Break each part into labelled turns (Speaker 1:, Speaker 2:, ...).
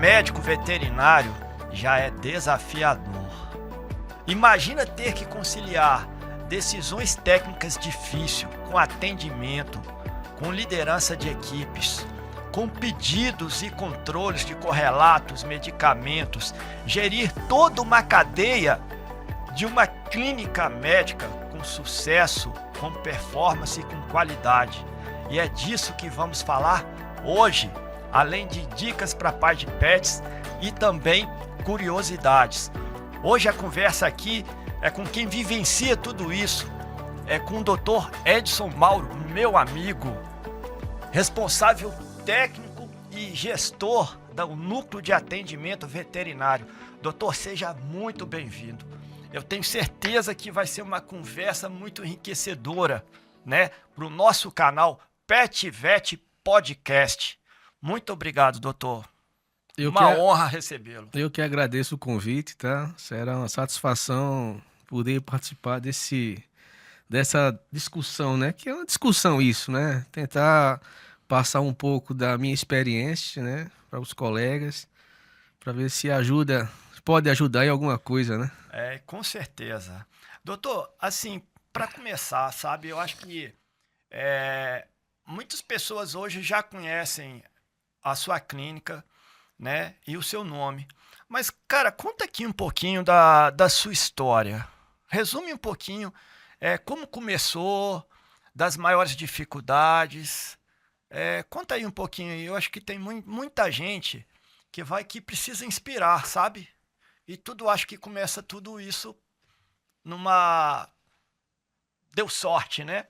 Speaker 1: médico veterinário já é desafiador. Imagina ter que conciliar decisões técnicas difíceis com atendimento, com liderança de equipes, com pedidos e controles de correlatos, medicamentos, gerir toda uma cadeia de uma clínica médica com sucesso, com performance e com qualidade. E é disso que vamos falar hoje, além de dicas para pai de pets e também curiosidades. Hoje a conversa aqui é com quem vivencia tudo isso, é com o Dr. Edson Mauro, meu amigo, responsável técnico e gestor do Núcleo de Atendimento Veterinário. Doutor, seja muito bem-vindo. Eu tenho certeza que vai ser uma conversa muito enriquecedora, né, para o nosso canal Pet Vet Podcast. Muito obrigado, doutor. Honra recebê-lo.
Speaker 2: Eu que agradeço o convite, tá? Será uma satisfação poder participar dessa discussão, né? Que é uma discussão isso, né? Tentar passar um pouco da minha experiência, né? Para os colegas, para ver se pode ajudar em alguma coisa, né?
Speaker 1: Com certeza. Doutor, assim, para começar, sabe, eu acho que muitas pessoas hoje já conhecem a sua clínica, né, e o seu nome. Mas, cara, conta aqui um pouquinho da sua história. Resume um pouquinho como começou, das maiores dificuldades. Conta aí um pouquinho. Eu acho que tem muita gente que precisa inspirar, sabe? E acho que começa tudo isso deu sorte, né?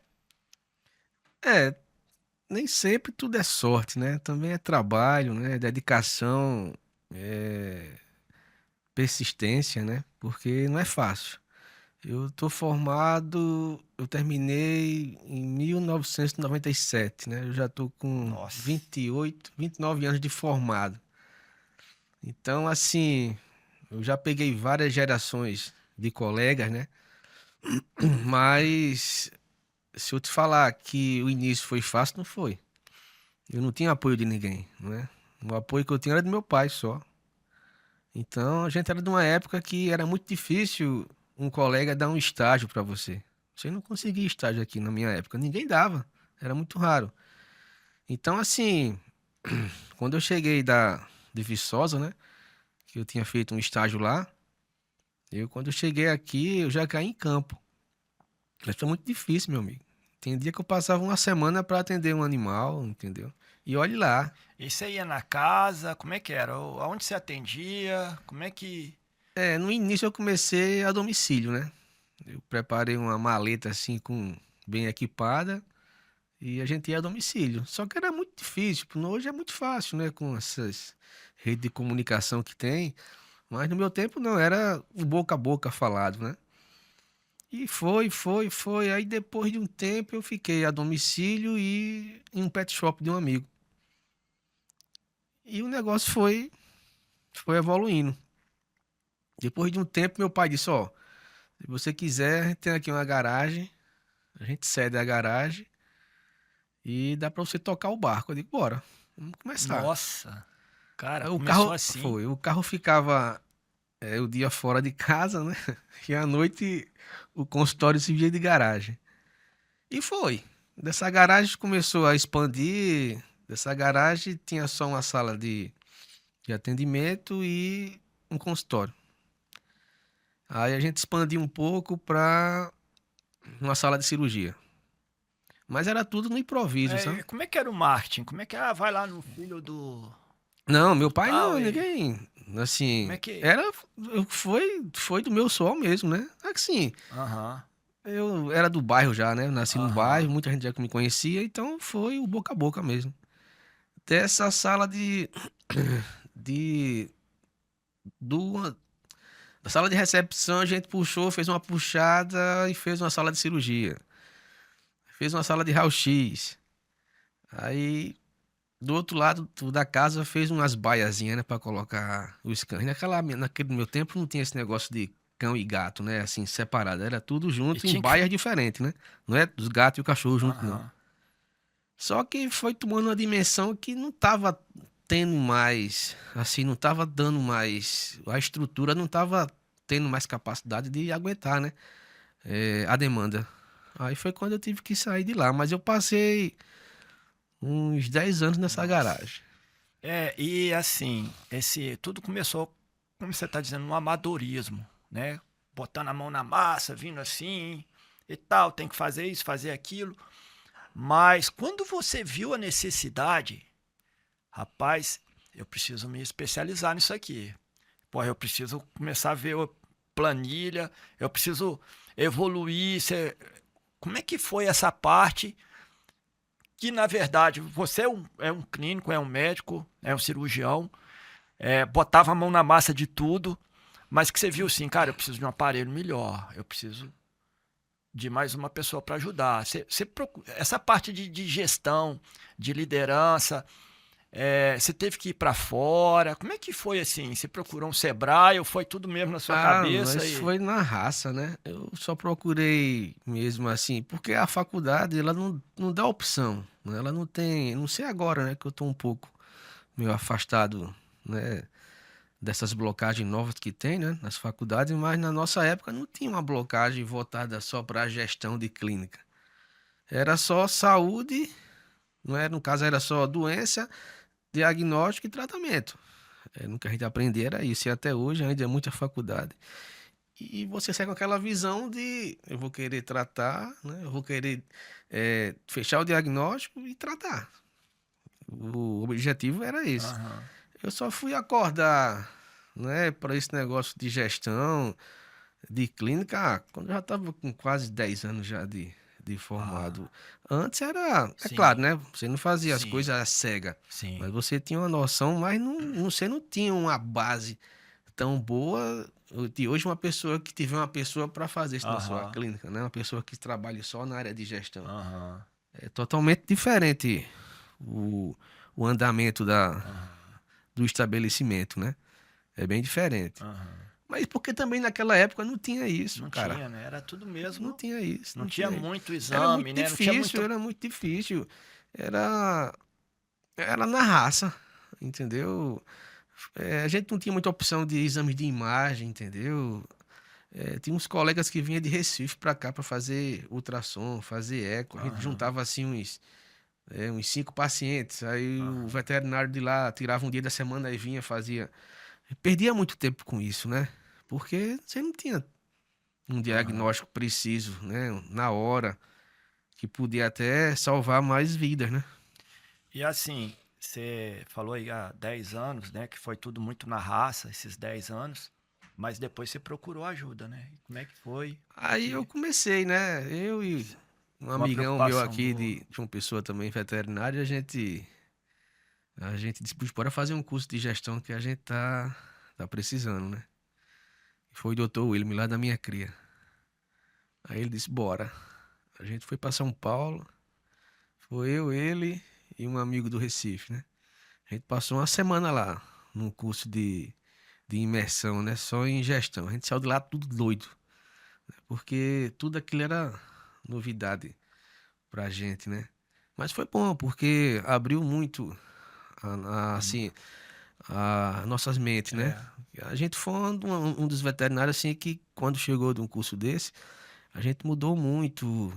Speaker 2: Nem sempre tudo é sorte, né? Também é trabalho, né? Dedicação, persistência, né? Porque não é fácil. Eu terminei em 1997, né? Eu já tô com
Speaker 1: Nossa.
Speaker 2: 28, 29 anos de formado. Então, assim, eu já peguei várias gerações de colegas, né? Mas se eu te falar que o início foi fácil, não foi. Eu não tinha apoio de ninguém, né? O apoio que eu tinha era do meu pai só. Então, a gente era de uma época que era muito difícil um colega dar um estágio para você. Você não conseguia estágio aqui na minha época, ninguém dava, era muito raro. Então, assim, quando eu cheguei de Viçosa, né, que eu tinha feito um estágio lá, quando eu cheguei aqui, eu já caí em campo. Mas foi muito difícil, meu amigo. Tem dia que eu passava uma semana para atender um animal, entendeu? E olhe lá.
Speaker 1: E você ia na casa, como é que era? Aonde você atendia? Como é que...
Speaker 2: No início eu comecei a domicílio, né? Eu preparei uma maleta assim, bem equipada, e a gente ia a domicílio. Só que era muito difícil, hoje é muito fácil, né? Com essas redes de comunicação que tem. Mas no meu tempo não, era o boca a boca falado, né? E foi. Aí depois de um tempo eu fiquei a domicílio e em um pet shop de um amigo. E o negócio foi evoluindo. Depois de um tempo meu pai disse, ó, se você quiser, a gente tem aqui uma garagem, a gente cede a garagem e dá pra você tocar o barco. Eu digo, bora, vamos começar.
Speaker 1: Nossa, cara,
Speaker 2: O
Speaker 1: começou
Speaker 2: carro
Speaker 1: assim.
Speaker 2: o carro ficava o dia fora de casa, né? E à noite o consultório se via de garagem. E foi. Dessa garagem começou a expandir. Dessa garagem tinha só uma sala de atendimento e um consultório. Aí a gente expandiu um pouco para uma sala de cirurgia. Mas era tudo no improviso, sabe?
Speaker 1: Como é que era o marketing? Como é que vai lá no filho do...
Speaker 2: Não, meu pai
Speaker 1: tal,
Speaker 2: não, ninguém. Assim,
Speaker 1: Como é que...
Speaker 2: foi do meu sol mesmo, né? Assim,
Speaker 1: Aham.
Speaker 2: eu era do bairro já, né? Eu nasci no
Speaker 1: Aham.
Speaker 2: bairro, muita gente já me conhecia, então foi o boca a boca mesmo. Dessa sala de do da sala de recepção a gente puxou, fez uma puxada e fez uma sala de cirurgia. Fez uma sala de raio-x. Aí do outro lado da casa fez umas baiazinhas, né, para colocar o scanner. Naquele meu tempo não tinha esse negócio de cão e gato, né, assim, separado. Era tudo junto em baias diferentes, né? Não é dos gatos e o cachorro junto, não.
Speaker 1: Aham.
Speaker 2: Só que foi tomando uma dimensão que não tava tendo mais, assim, não tava dando mais, a estrutura não tava tendo mais capacidade de aguentar, né? A demanda. Aí foi quando eu tive que sair de lá, mas eu passei uns 10 anos nessa
Speaker 1: Nossa.
Speaker 2: garagem.
Speaker 1: E assim, tudo começou, como você está dizendo, no amadorismo, né? Botando a mão na massa, vindo assim e tal, tem que fazer isso, fazer aquilo. Mas quando você viu a necessidade, rapaz, eu preciso me especializar nisso aqui. Pô, eu preciso começar a ver planilha, eu preciso evoluir. Como é que foi essa parte que, na verdade, você é um clínico, é um médico, é um cirurgião, botava a mão na massa de tudo, mas que você viu assim, cara, eu preciso de um aparelho melhor, eu preciso de mais uma pessoa para ajudar. Essa parte de gestão, de liderança, você teve que ir para fora. Como é que foi assim? Você procurou um Sebrae ou foi tudo mesmo na sua
Speaker 2: Ah,
Speaker 1: cabeça?
Speaker 2: mas foi na raça, né? Eu só procurei mesmo assim, porque a faculdade, ela não dá opção, né? Ela não tem, não sei agora, né, que eu tô um pouco meio afastado, né, dessas blocagens novas que tem, né, nas faculdades, mas na nossa época não tinha uma blocagem voltada só para a gestão de clínica. Era só saúde, não é? No caso era só doença, diagnóstico e tratamento. No que a gente aprendia era isso, e até hoje ainda é muita faculdade. E você sai com aquela visão de eu vou querer tratar, né? Eu vou querer fechar o diagnóstico e tratar. O objetivo era esse.
Speaker 1: Aham.
Speaker 2: Eu só fui acordar, né, para esse negócio de gestão, de clínica, quando eu já estava com quase 10 anos já de
Speaker 1: Ah,
Speaker 2: formado. Antes era, é claro,
Speaker 1: sim,
Speaker 2: né? Você não fazia as
Speaker 1: sim,
Speaker 2: coisas às cegas, mas
Speaker 1: sim.
Speaker 2: você tinha uma noção, mas você não tinha uma base tão boa de hoje uma pessoa que tiver uma pessoa para fazer isso na sua
Speaker 1: Aham,
Speaker 2: clínica, né? Uma pessoa que trabalhe só na área de gestão.
Speaker 1: aham,
Speaker 2: É totalmente diferente o, o andamento
Speaker 1: aham,
Speaker 2: do estabelecimento, né? É bem diferente.
Speaker 1: aham.
Speaker 2: Mas porque também naquela época não tinha isso,
Speaker 1: Não
Speaker 2: cara.
Speaker 1: tinha, né? Era tudo
Speaker 2: Não
Speaker 1: mesmo.
Speaker 2: tinha isso,
Speaker 1: Não
Speaker 2: não
Speaker 1: tinha
Speaker 2: tinha isso.
Speaker 1: muito
Speaker 2: Era muito
Speaker 1: exame, né? Não tinha
Speaker 2: difícil,
Speaker 1: muito.
Speaker 2: era muito difícil. Era, era na raça, entendeu? A gente não tinha muita opção de exames de imagem, entendeu? Tinha uns colegas que vinham de Recife pra cá pra fazer ultrassom, fazer eco. A gente
Speaker 1: Aham,
Speaker 2: juntava assim uns 5 pacientes. Aí o
Speaker 1: aham,
Speaker 2: veterinário de lá tirava um dia da semana e vinha, fazia. Perdia muito tempo com isso, né? Porque você não tinha um
Speaker 1: aham.
Speaker 2: diagnóstico preciso, né? Na hora, que podia até salvar mais vidas, né?
Speaker 1: E assim, você falou aí há 10 anos, né? Que foi tudo muito na raça, esses 10 anos. Mas depois você procurou ajuda, né? E como é que foi?
Speaker 2: Aí eu
Speaker 1: Que
Speaker 2: comecei, né? Eu e um
Speaker 1: uma
Speaker 2: amigão meu
Speaker 1: preocupação
Speaker 2: aqui
Speaker 1: boa.
Speaker 2: de uma pessoa também veterinária, a gente disse, bora fazer um curso de gestão que a gente tá precisando, né? Foi o doutor William lá da minha cria. Aí ele disse, bora. A gente foi para São Paulo, foi eu, ele e um amigo do Recife, né? A gente passou uma semana lá, num curso de imersão, né? Só em gestão. A gente saiu de lá tudo doido, porque tudo aquilo era novidade pra gente, né? Mas foi bom, porque abriu muito, assim, nossas mentes, né?
Speaker 1: É,
Speaker 2: A gente foi um dos veterinários, assim, que quando chegou de um curso desse, a gente mudou muito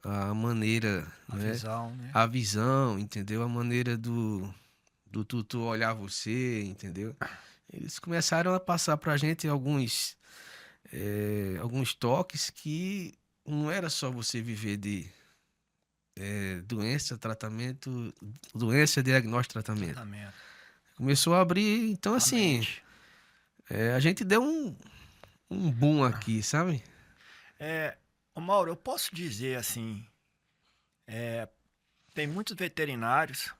Speaker 2: a maneira,
Speaker 1: a
Speaker 2: né?
Speaker 1: visão, né?
Speaker 2: A visão, entendeu? A maneira do tutor olhar você, entendeu? Eles começaram a passar pra gente alguns toques que não era só você viver de doença, tratamento, doença, diagnóstico, tratamento.
Speaker 1: Tratamento.
Speaker 2: Começou a abrir, então
Speaker 1: A
Speaker 2: assim,
Speaker 1: mente.
Speaker 2: a gente deu um boom aqui, sabe?
Speaker 1: Ô Mauro, eu posso dizer assim, tem muitos veterinários,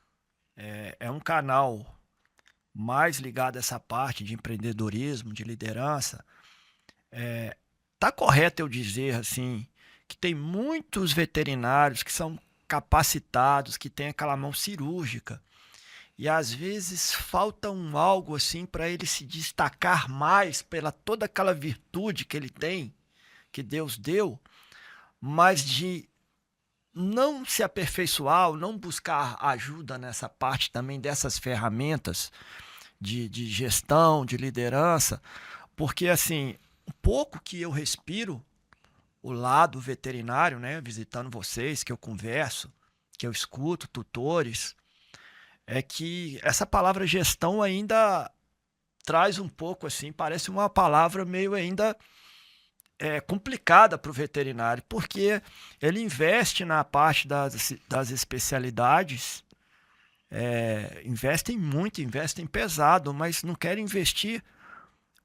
Speaker 1: é um canal mais ligado a essa parte de empreendedorismo, de liderança. Tá correto eu dizer assim que tem muitos veterinários que são capacitados, que têm aquela mão cirúrgica e às vezes falta algo assim para ele se destacar mais pela toda aquela virtude que ele tem, que Deus deu, mas de não se aperfeiçoar, ou não buscar ajuda nessa parte também dessas ferramentas de gestão, de liderança, porque assim, um pouco que eu respiro o lado veterinário, né, visitando vocês, que eu converso, que eu escuto, tutores, é que essa palavra gestão ainda traz um pouco assim, parece uma palavra meio ainda complicada para o veterinário, porque ele investe na parte das especialidades, investem muito, investem pesado, mas não querem investir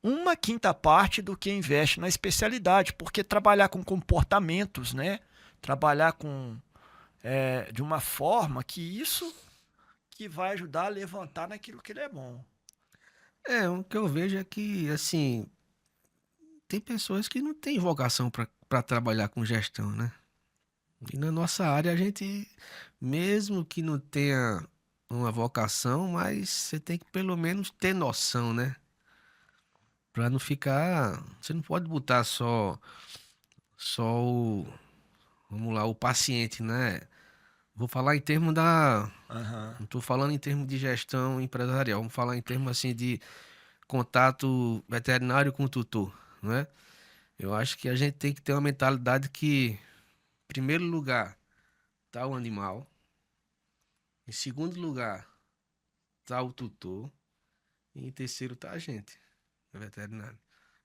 Speaker 1: uma quinta parte do que investe na especialidade, porque trabalhar com comportamentos, né? Trabalhar de uma forma que isso que vai ajudar a levantar naquilo que ele é bom.
Speaker 2: O que eu vejo é que, assim, tem pessoas que não têm vocação para trabalhar com gestão, né? E na nossa área a gente, mesmo que não tenha uma vocação, mas você tem que pelo menos ter noção, né? Para não ficar, você não pode botar só vamos lá, o paciente, né? Vou falar em termos da,
Speaker 1: Aham.
Speaker 2: não estou falando em termos de gestão empresarial, vamos falar em termos assim de contato veterinário com o tutor, né? Eu acho que a gente tem que ter uma mentalidade que, em primeiro lugar, tá o animal, em segundo lugar, tá o tutor, e em terceiro tá a gente, o veterinário.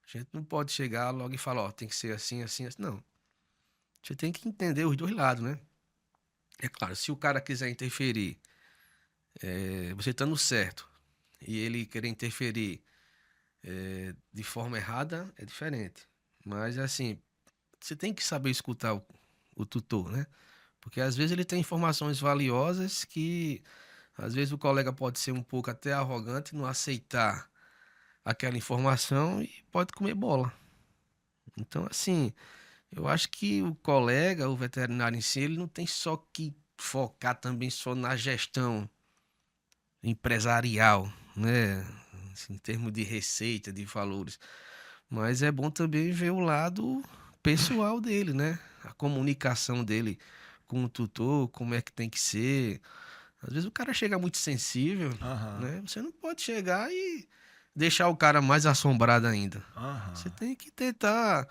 Speaker 2: A gente não pode chegar logo e falar, ó, tem que ser assim, assim, assim. Não. Você tem que entender os dois lados, né? É claro, se o cara quiser interferir, você estando certo, e ele querer interferir de forma errada, é diferente. Mas, assim, você tem que saber escutar o tutor, né? Porque às vezes ele tem informações valiosas que às vezes o colega pode ser um pouco até arrogante, não aceitar aquela informação e pode comer bola. Então, assim, eu acho que o colega, o veterinário em si, ele não tem só que focar também só na gestão empresarial, né? Assim, em termos de receita, de valores. Mas é bom também ver o lado pessoal dele, né? A comunicação dele com o tutor, como é que tem que ser. Às vezes o cara chega muito sensível,
Speaker 1: Aham.
Speaker 2: né? Você não pode chegar e deixar o cara mais assombrado ainda. Você
Speaker 1: Aham.
Speaker 2: tem que tentar,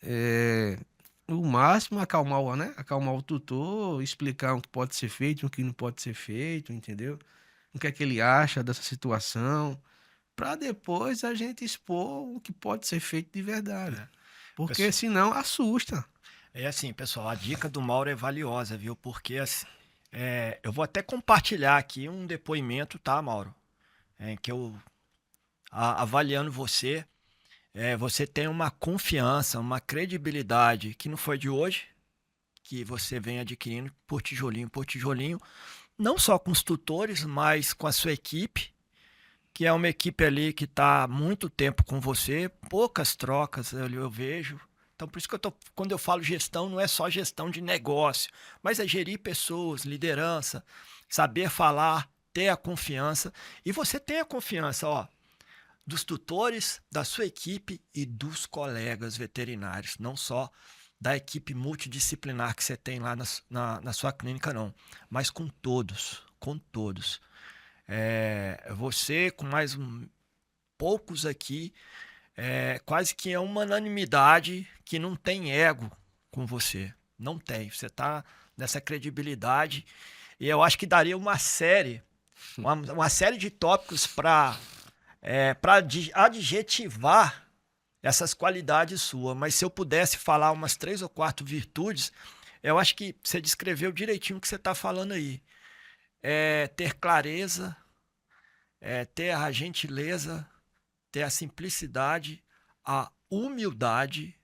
Speaker 2: é, o máximo acalmar né? Acalmar o tutor, explicar o que pode ser feito, o que não pode ser feito, entendeu? O que é que ele acha dessa situação, para depois a gente expor o que pode ser feito de verdade.
Speaker 1: É.
Speaker 2: Porque
Speaker 1: Pessoal,
Speaker 2: senão assusta.
Speaker 1: é assim, pessoal, a dica do Mauro é valiosa, viu? Porque assim, eu vou até compartilhar aqui um depoimento, tá, Mauro? Que eu, avaliando você, você tem uma confiança, uma credibilidade que não foi de hoje, que você vem adquirindo por tijolinho, não só com os tutores, mas com a sua equipe, que é uma equipe ali que está há muito tempo com você, poucas trocas eu vejo. Então, por isso que quando eu falo gestão, não é só gestão de negócio, mas é gerir pessoas, liderança, saber falar, ter a confiança. E você tem a confiança, ó, dos tutores, da sua equipe e dos colegas veterinários, não só da equipe multidisciplinar que você tem lá na sua clínica, não, mas com todos, com todos. Você, com mais poucos aqui, quase que é uma unanimidade que não tem ego com você. Não tem. Você está nessa credibilidade. E eu acho que daria uma série de tópicos para adjetivar essas qualidades suas. Mas se eu pudesse falar umas 3 ou 4 virtudes, eu acho que você descreveu direitinho o que você está falando aí. Ter clareza, ter a gentileza, ter a simplicidade, a humildade,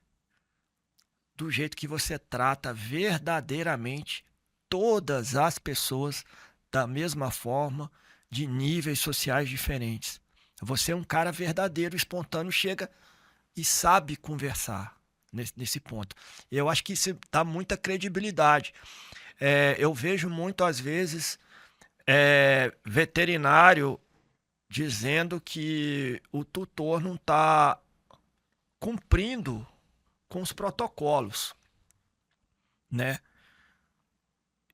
Speaker 1: do jeito que você trata verdadeiramente todas as pessoas da mesma forma, de níveis sociais diferentes. Você é um cara verdadeiro, espontâneo, chega e sabe conversar nesse ponto. Eu acho que isso dá muita credibilidade. Eu vejo muito, às vezes, veterinário dizendo que o tutor não está cumprindo com os protocolos, né?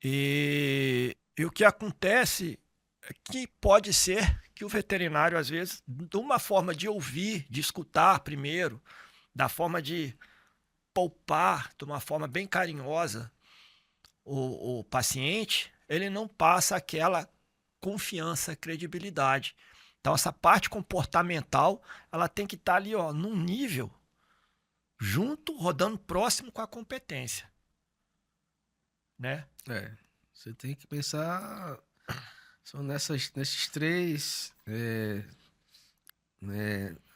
Speaker 1: E o que acontece é que pode ser que o veterinário, às vezes, de uma forma de ouvir, de escutar primeiro, da forma de poupar, de uma forma bem carinhosa, o paciente, ele não passa aquela confiança, credibilidade. Então, essa parte comportamental, ela tem que estar ali, ó, num nível junto, rodando próximo com a competência, né?
Speaker 2: Você tem que pensar, são nesses três,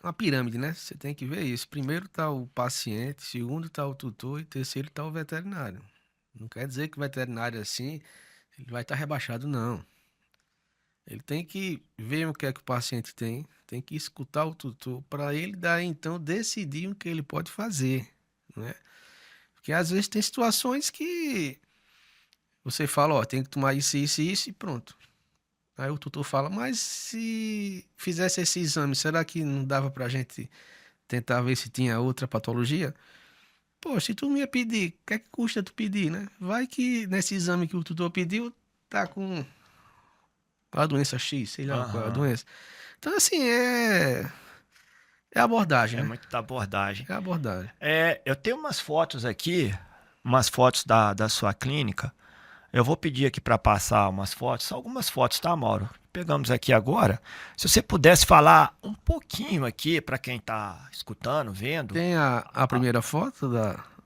Speaker 2: uma pirâmide, né? Você tem que ver isso. Primeiro tá o paciente, segundo tá o tutor e terceiro tá o veterinário. Não quer dizer que o veterinário assim, ele vai estar rebaixado, não. Ele tem que ver o que é que o paciente tem que escutar o tutor para ele daí então decidir o que ele pode fazer, né? Porque às vezes tem situações que você fala, ó, tem que tomar isso e pronto. Aí o tutor fala, mas se fizesse esse exame, será que não dava pra gente tentar ver se tinha outra patologia? Pô, se tu não ia pedir, o que é que custa tu pedir, né? Vai que nesse exame que o tutor pediu, tá com a doença X, sei lá qual é a
Speaker 1: Aham.
Speaker 2: doença. Então, assim, é abordagem,
Speaker 1: É
Speaker 2: né?
Speaker 1: muito da abordagem.
Speaker 2: É abordagem.
Speaker 1: Eu tenho umas fotos aqui, umas fotos da sua clínica. Eu vou pedir aqui para passar umas fotos, só algumas fotos, tá, Mauro? Pegamos aqui agora. Se você pudesse falar um pouquinho aqui para quem está escutando, vendo.
Speaker 2: Tem a primeira foto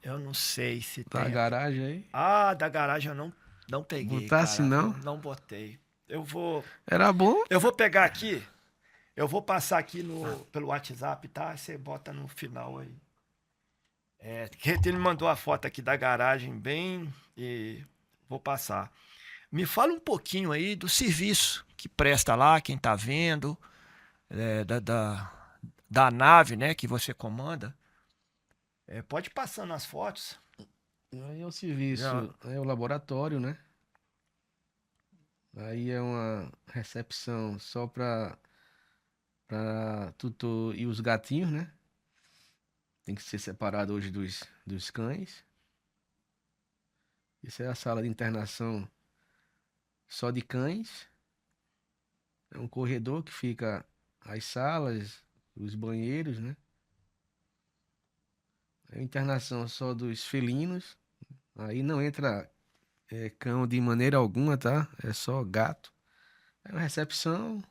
Speaker 1: Eu não sei se
Speaker 2: da
Speaker 1: tem.
Speaker 2: garagem aí.
Speaker 1: Ah, da garagem eu não peguei,
Speaker 2: Botasse
Speaker 1: cara.
Speaker 2: não?
Speaker 1: Não botei. Eu vou,
Speaker 2: Era bom?
Speaker 1: eu vou pegar aqui. Eu vou passar aqui pelo WhatsApp, tá? Você bota no final aí. Que ele mandou a foto aqui da garagem bem e vou passar. Me fala um pouquinho aí do serviço que presta lá, quem tá vendo, da nave, né, que você comanda. Pode ir passando as fotos.
Speaker 2: Aí é o
Speaker 1: Já-
Speaker 2: serviço, é o laboratório, né? Aí é uma recepção só para tutor e os gatinhos, né? Tem que ser separado hoje dos cães. Isso é a sala de internação só de cães. É um corredor que fica as salas, os banheiros, né? É internação só dos felinos. Aí não entra cão de maneira alguma, tá? É só gato. É uma recepção.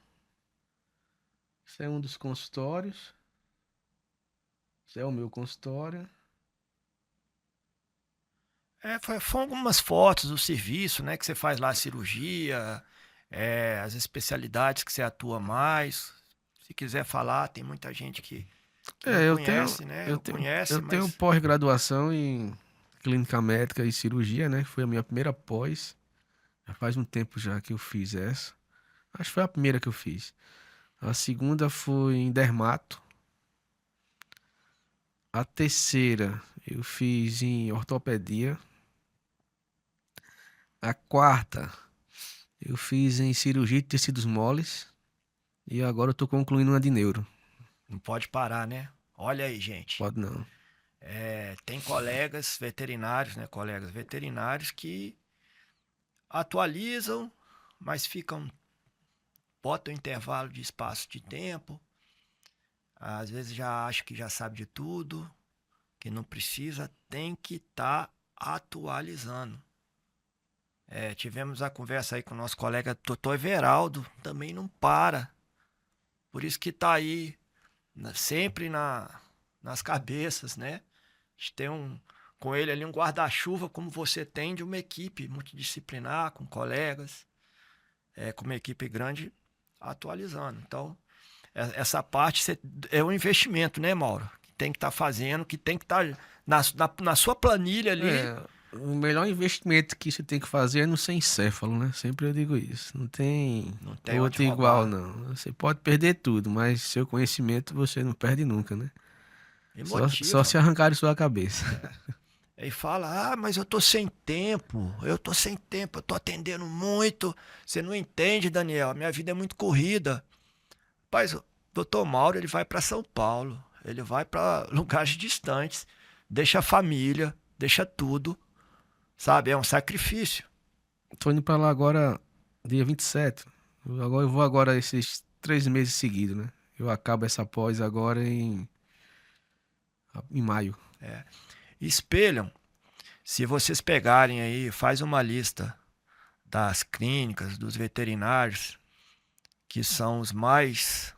Speaker 2: Isso é um dos consultórios. Isso é o meu consultório.
Speaker 1: foram algumas fotos do serviço, né, que você faz lá, a cirurgia, as especialidades que você atua mais. Se quiser falar, tem muita gente que não
Speaker 2: É, eu tenho,
Speaker 1: conhece, né?
Speaker 2: eu
Speaker 1: Eu
Speaker 2: tenho,
Speaker 1: conhece,
Speaker 2: eu tenho
Speaker 1: mas
Speaker 2: pós-graduação em clínica médica e cirurgia, né? Foi a minha primeira pós. Já faz um tempo já que eu fiz essa. Acho que foi a primeira que eu fiz. A segunda foi em dermato. A terceira eu fiz em ortopedia. A quarta eu fiz em cirurgia de tecidos moles. E agora eu tô concluindo uma de neuro.
Speaker 1: não pode parar, né? Olha aí, gente.
Speaker 2: Pode não.
Speaker 1: Tem colegas veterinários, né? Colegas veterinários que atualizam, mas botam intervalo de espaço de tempo. Às vezes já acha que já sabe de tudo, que não precisa, tem que estar atualizando. Tivemos a conversa aí com o nosso colega Dr. Everaldo, também não para. Por isso que está aí sempre nas cabeças, né? A gente tem com ele ali um guarda-chuva, como você tem de uma equipe multidisciplinar, com colegas, com uma equipe grande atualizando. Então, essa parte é um investimento, né, Mauro? Que tem que estar fazendo, que tem que estar na sua planilha ali.
Speaker 2: O melhor investimento que você tem que fazer é no sem encéfalo, né? Sempre eu digo isso. Não tem
Speaker 1: Não tem onde
Speaker 2: outro igual,
Speaker 1: roubar.
Speaker 2: não. Você pode perder tudo, mas seu conhecimento você não perde nunca, né?
Speaker 1: E
Speaker 2: Só
Speaker 1: motiva.
Speaker 2: se arrancar de sua cabeça.
Speaker 1: Aí fala, mas eu tô sem tempo, eu tô atendendo muito. Você não entende, Daniel, a minha vida é muito corrida. Rapaz, o doutor Mauro, ele vai para São Paulo, ele vai para lugares distantes, deixa a família, deixa tudo, sabe? É um sacrifício.
Speaker 2: Tô indo pra lá agora, dia 27. Eu vou agora esses 3 meses seguidos, né? Eu acabo essa pós agora em maio.
Speaker 1: Espelham, se vocês pegarem aí, faz uma lista das clínicas, dos veterinários, que são os mais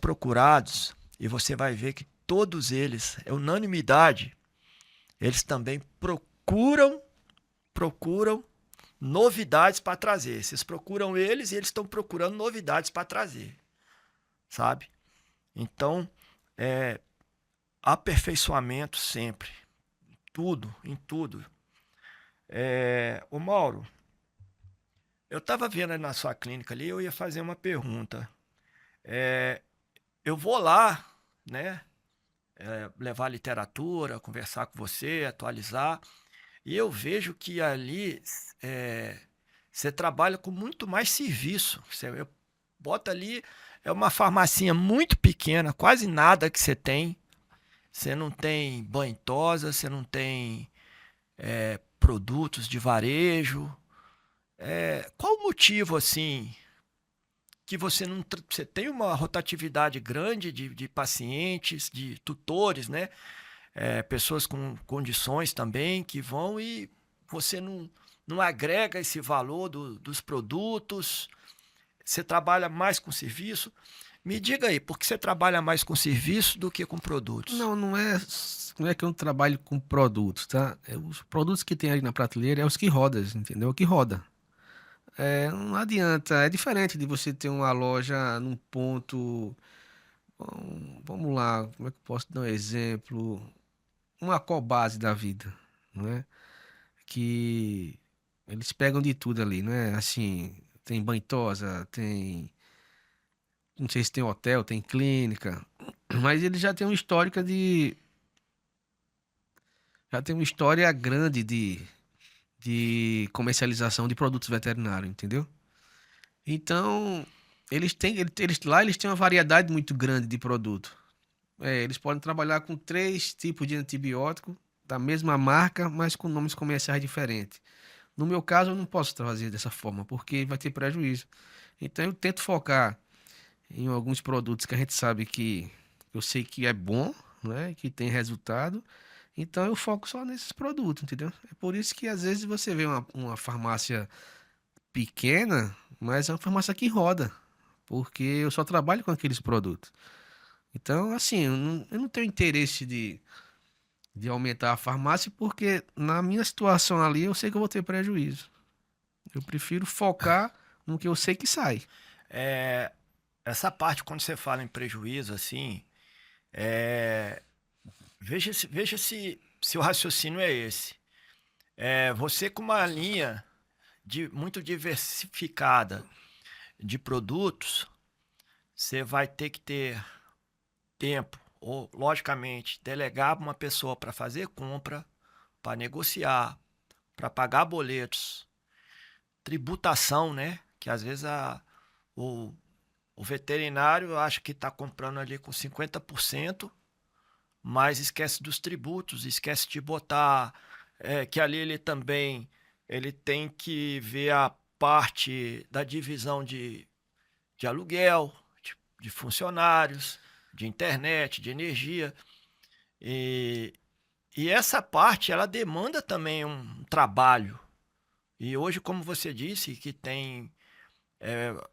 Speaker 1: procurados, e você vai ver que todos eles, é unanimidade, eles também procuram novidades para trazer. Vocês procuram eles e eles estão procurando novidades para trazer, sabe? Então, é aperfeiçoamento sempre, tudo, em tudo. Ô Mauro, eu estava vendo na sua clínica ali, eu ia fazer uma pergunta. Eu vou lá, né, levar literatura, conversar com você, atualizar, e eu vejo que ali você trabalha com muito mais serviço. Você bota ali, é uma farmacinha muito pequena, quase nada que você tem. Você não tem banho tosa, você não tem produtos de varejo. Qual o motivo, assim, que você não. Você tem uma rotatividade grande de pacientes, de tutores, né? Pessoas com condições também que vão e você não agrega esse valor dos produtos, você trabalha mais com serviço. Me diga aí, por que você trabalha mais com serviço do que com produtos?
Speaker 2: Não é que eu trabalho com produtos, tá? Os produtos que tem ali na prateleira é os que rodam, entendeu? O que roda. Não adianta, é diferente de você ter uma loja num ponto. Vamos lá, como é que eu posso dar um exemplo? Uma Cobase da vida, não é? Que eles pegam de tudo ali, não é? Assim, tem banhosa, tem. Não sei se tem hotel, tem clínica, mas ele já tem uma histórica de. Já tem uma história grande de comercialização de produtos veterinários, entendeu? Então, lá eles têm uma variedade muito grande de produto. Eles podem trabalhar com 3 tipos de antibiótico da mesma marca, mas com nomes comerciais diferentes. No meu caso, eu não posso fazer dessa forma, porque vai ter prejuízo. Então, eu tento focar em alguns produtos que a gente sabe que eu sei que é bom, né? Que tem resultado. Então, eu foco só nesses produtos, entendeu? É por isso que às vezes você vê uma farmácia pequena, mas é uma farmácia que roda, porque eu só trabalho com aqueles produtos. Então, assim, eu não tenho interesse de aumentar a farmácia, porque na minha situação ali eu sei que eu vou ter prejuízo. Eu prefiro focar no que eu sei que sai.
Speaker 1: É, essa parte, quando você fala em prejuízo, assim, é, veja se o raciocínio é esse. Você com uma linha muito diversificada de produtos, você vai ter que ter tempo, ou, logicamente, delegar uma pessoa para fazer compra, para negociar, para pagar boletos, tributação, né? Que às vezes o, o veterinário acha que está comprando ali com 50%, mas esquece dos tributos, esquece de botar que ali ele também ele tem que ver a parte da divisão de aluguel, de funcionários, de internet, de energia. E, e essa parte ela demanda também um trabalho. E hoje, como você disse, que tem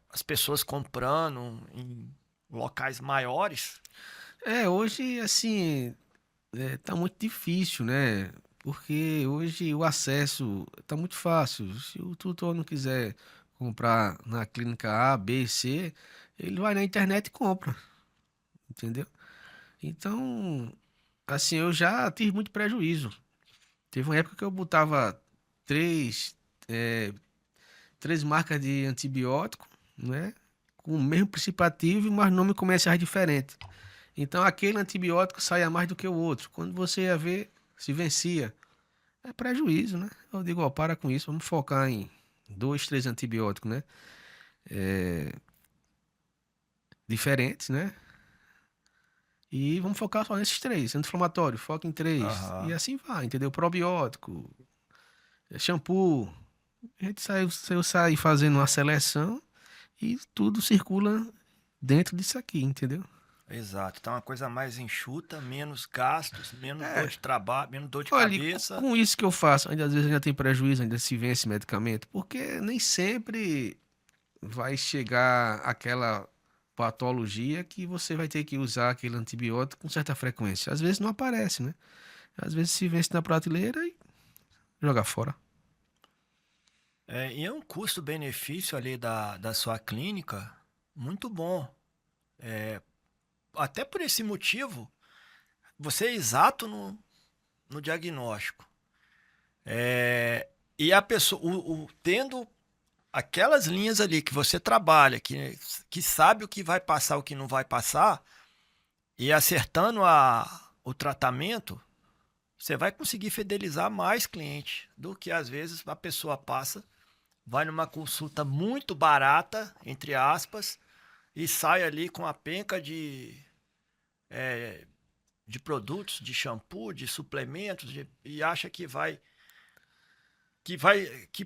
Speaker 1: as pessoas comprando em locais maiores.
Speaker 2: Hoje, assim, tá muito difícil, né? Porque hoje o acesso tá muito fácil. Se o tutor não quiser comprar na clínica A, B, C, ele vai na internet e compra, entendeu? Então, assim, eu já tive muito prejuízo. Teve uma época que eu botava três, é, 3 marcas de antibiótico, né? Com o mesmo principativo, mas nome comerciais diferentes. Então, aquele antibiótico saía mais do que o outro. Quando você ia ver, se vencia. É prejuízo, né? Eu digo, ó, para com isso, vamos focar em 2, 3 antibióticos, né? Diferentes, né? E vamos focar só nesses 3. Anti-inflamatório, foca em 3. E
Speaker 1: Aham.
Speaker 2: assim vai, entendeu? Probiótico. shampoo. A gente sai fazendo uma seleção e tudo circula dentro disso aqui, entendeu?
Speaker 1: Exato. Então, uma coisa mais enxuta, menos gastos, menos dor
Speaker 2: É,
Speaker 1: de trabalho, menos dor de
Speaker 2: olha,
Speaker 1: cabeça.
Speaker 2: com isso que eu faço, ainda às vezes ainda tem prejuízo, ainda se vence medicamento, porque nem sempre vai chegar aquela patologia que você vai ter que usar aquele antibiótico com certa frequência. Às vezes não aparece, né? Às vezes se vence na prateleira e joga fora.
Speaker 1: E é um custo-benefício ali da sua clínica muito bom. Até por esse motivo, você é exato no diagnóstico. E a pessoa, tendo aquelas linhas ali que você trabalha, que sabe o que vai passar, o que não vai passar, e acertando o tratamento, você vai conseguir fidelizar mais cliente do que às vezes a pessoa passa, vai numa consulta muito barata, entre aspas, e sai ali com a penca de produtos, de shampoo, de suplementos, e acha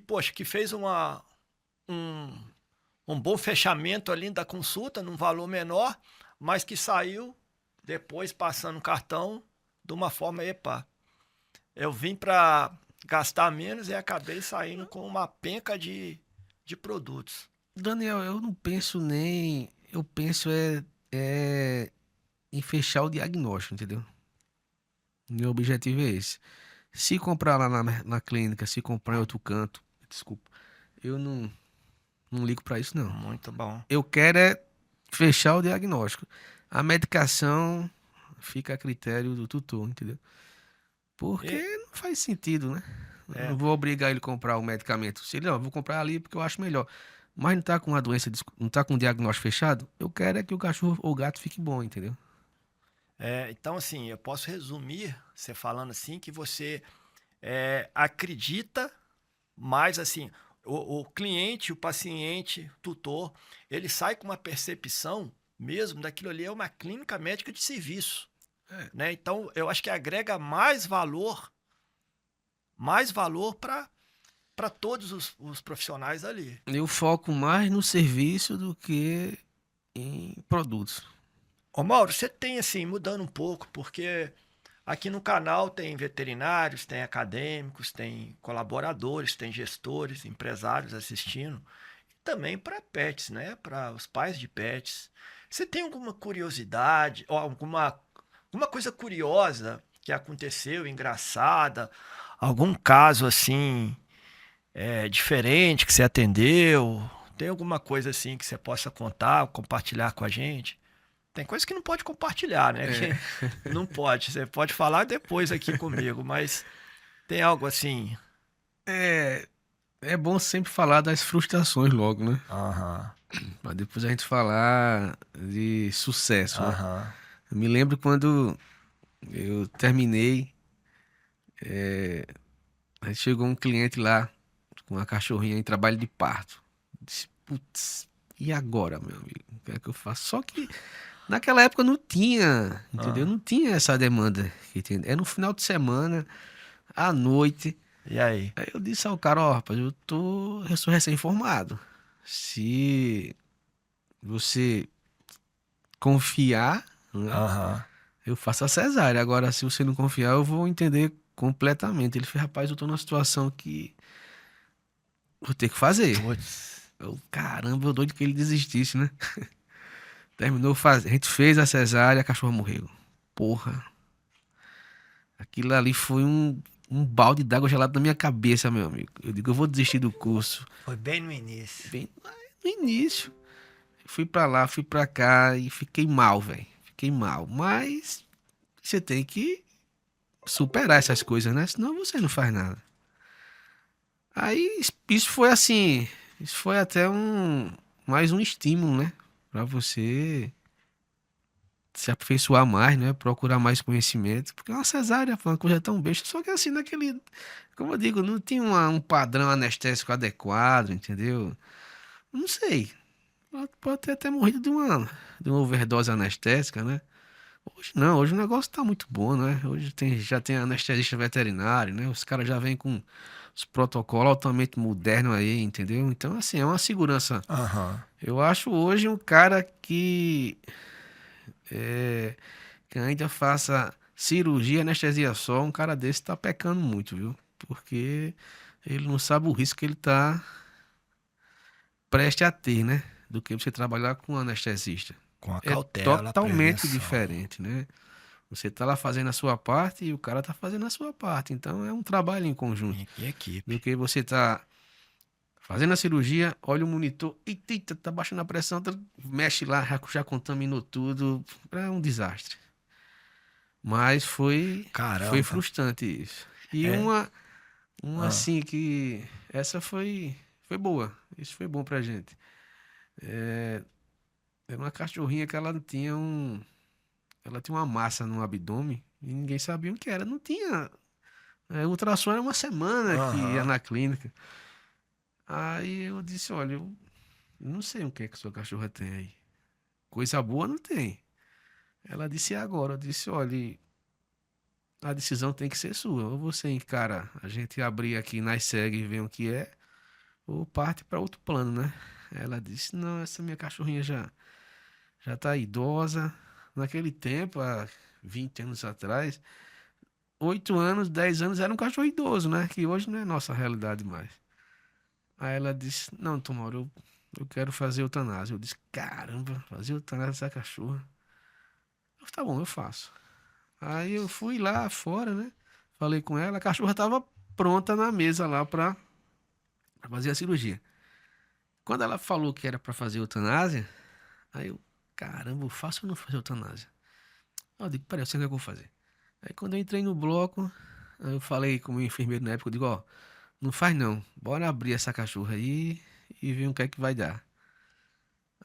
Speaker 1: poxa, que fez um, um bom fechamento ali da consulta, num valor menor, mas que saiu depois passando o cartão de uma forma, epa, eu vim para gastar menos e acabei saindo com uma penca de produtos.
Speaker 2: Daniel, eu não penso nem. Eu penso é em fechar o diagnóstico, entendeu? Meu objetivo é esse. Se comprar lá na clínica, se comprar em outro canto, desculpa, eu não ligo pra isso, não.
Speaker 1: Muito bom.
Speaker 2: Eu quero é fechar o diagnóstico. A medicação fica a critério do tutor, entendeu? Porque
Speaker 1: E,
Speaker 2: não faz sentido, né? Eu
Speaker 1: é,
Speaker 2: não vou obrigar ele a comprar o medicamento. Se ele, não, eu vou comprar ali porque eu acho melhor. Mas não tá com a doença, não tá com o diagnóstico fechado, eu quero é que o cachorro ou o gato fique bom, entendeu?
Speaker 1: então, assim, eu posso resumir, você falando assim, que você acredita mais, assim, o cliente, o paciente, o tutor, ele sai com uma percepção mesmo daquilo ali é uma clínica médica de serviço,
Speaker 2: É.
Speaker 1: né? Então, eu acho que agrega mais valor para todos os profissionais ali.
Speaker 2: Eu foco mais no serviço do que em produtos.
Speaker 1: Ô Mauro, você tem assim, mudando um pouco, porque aqui no canal tem veterinários, tem acadêmicos, tem colaboradores, tem gestores, empresários assistindo, e também para pets, né? Para os pais de pets. Você tem alguma curiosidade, ou alguma coisa curiosa que aconteceu, engraçada, algum caso assim diferente que você atendeu? Tem alguma coisa assim que você possa contar, compartilhar com a gente? Tem coisa que não pode compartilhar, né?
Speaker 2: É,
Speaker 1: Que não pode. Você pode falar depois aqui comigo, mas tem algo assim.
Speaker 2: é, é bom sempre falar das frustrações logo, né?
Speaker 1: Aham,
Speaker 2: Pra depois a gente falar de sucesso, né?
Speaker 1: aham.
Speaker 2: Eu me lembro quando eu terminei, aí chegou um cliente lá com uma cachorrinha em trabalho de parto. Disse, putz, e agora, meu amigo? O que é que eu faço? Só que naquela época não tinha, entendeu?
Speaker 1: Ah,
Speaker 2: Não tinha essa demanda, entendeu? É no final de semana, à noite.
Speaker 1: e aí?
Speaker 2: Aí eu disse ao cara, ó, rapaz, eu sou recém-formado. Se você confiar, né,
Speaker 1: Aham.
Speaker 2: eu faço a cesárea. Agora, se você não confiar, eu vou entender completamente. Ele fez, rapaz, eu tô numa situação que vou ter que fazer.
Speaker 1: Putz.
Speaker 2: Eu, caramba, eu doido que ele desistisse, né? A gente fez a cesárea, a cachorra morreu. Porra, aquilo ali foi um balde d'água gelada na minha cabeça, meu amigo. Eu digo, eu vou desistir do curso.
Speaker 1: Foi bem no início.
Speaker 2: Bem no início. Fui pra lá, fui pra cá e fiquei mal, velho. Fiquei mal. Mas você tem que superar essas coisas, né? Senão você não faz nada. Aí isso foi assim. Isso foi até mais um estímulo, né? Pra você se aperfeiçoar mais, né? Procurar mais conhecimento. Porque uma cesárea foi uma coisa tão besta. Só que assim, naquele. Como eu digo, não tinha um padrão anestésico adequado, entendeu? Não sei. Pode ter até morrido de uma overdose anestésica, né? Hoje não, hoje o negócio tá muito bom, né? Hoje já tem anestesista veterinário, né? Os caras já vêm com os protocolos altamente modernos aí, entendeu? Então, assim, é uma segurança.
Speaker 1: Aham.
Speaker 2: Eu acho hoje um cara é, que ainda faça cirurgia, anestesia só, um cara desse tá pecando muito, viu? Porque ele não sabe o risco que ele tá preste a ter, né? Do que você trabalhar com um anestesista.
Speaker 1: Com a
Speaker 2: É
Speaker 1: cautela, a
Speaker 2: totalmente
Speaker 1: prevenção.
Speaker 2: diferente, né? Você tá lá fazendo a sua parte e o cara tá fazendo a sua parte. Então é um trabalho em conjunto.
Speaker 1: Em
Speaker 2: Do
Speaker 1: equipe.
Speaker 2: que você tá fazendo a cirurgia, olha o monitor, eita, tá baixando a pressão, mexe lá, já contaminou tudo. É um desastre. Mas foi
Speaker 1: Caramba.
Speaker 2: frustrante isso. E
Speaker 1: É.
Speaker 2: uma
Speaker 1: Ah,
Speaker 2: assim que essa foi boa. Isso foi bom pra gente. Era uma cachorrinha que ela tinha uma massa no abdômen e ninguém sabia o que era. Não tinha. Ultrassom era uma semana que ia
Speaker 1: aham.
Speaker 2: na clínica. Aí eu disse, olha, eu não sei o que é que sua cachorra tem aí. Coisa boa não tem. Ela disse, "E agora?" Eu disse, olha, a decisão tem que ser sua. Ou você encara a gente abrir aqui nas segue e ver o que é, ou parte para outro plano, né? Ela disse, não, essa minha cachorrinha já tá idosa. Naquele tempo, há 20 anos atrás, 8 anos, 10 anos era um cachorro idoso, né? Que hoje não é nossa realidade mais. Aí ela disse, não, Tomara, eu quero fazer eutanásia. Eu disse, caramba, fazer eutanásia dessa cachorra. Eu, tá bom, eu faço. Aí eu fui lá fora, né? Falei com ela, a cachorra tava pronta na mesa lá pra fazer a cirurgia. Quando ela falou que era pra fazer eutanásia, aí eu, caramba, eu faço ou não faço eutanásia? Aí eu digo, peraí, eu sei o que eu vou fazer. Aí quando eu entrei no bloco, aí eu falei com o meu enfermeiro na época, eu digo, ó, não faz não, bora abrir essa cachorra aí e ver o que é que vai dar.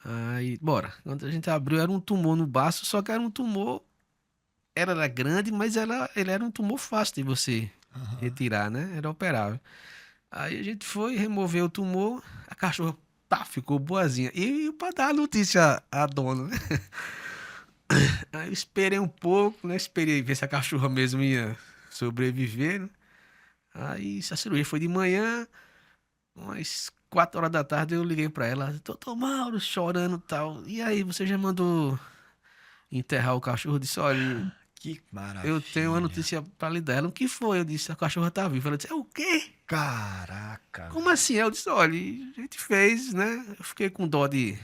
Speaker 2: Aí, bora. Quando a gente abriu, era um tumor no baço, só que era um tumor, era grande, mas ele era um tumor fácil de você
Speaker 1: Aham.
Speaker 2: retirar, né? Era operável. Aí a gente foi, removeu o tumor, a cachorra, tá, ficou boazinha. E pra dar a notícia à dona, né? Aí eu esperei um pouco, né? Esperei ver se a cachorra mesmo ia sobreviver, né? Aí a cirurgia foi de manhã, umas 4 horas da tarde eu liguei pra ela, doutor Mauro, chorando e tal. E aí, você já mandou enterrar o cachorro? Eu disse, olha,
Speaker 1: Que
Speaker 2: eu tenho uma
Speaker 1: maravilha.
Speaker 2: notícia pra lhe dar. Ela, o que foi? Eu disse, a cachorra tá viva. Ela disse, é o quê?
Speaker 1: Caraca,
Speaker 2: Como
Speaker 1: velho.
Speaker 2: assim? Eu disse, olha, a gente fez, né? Eu fiquei com dó de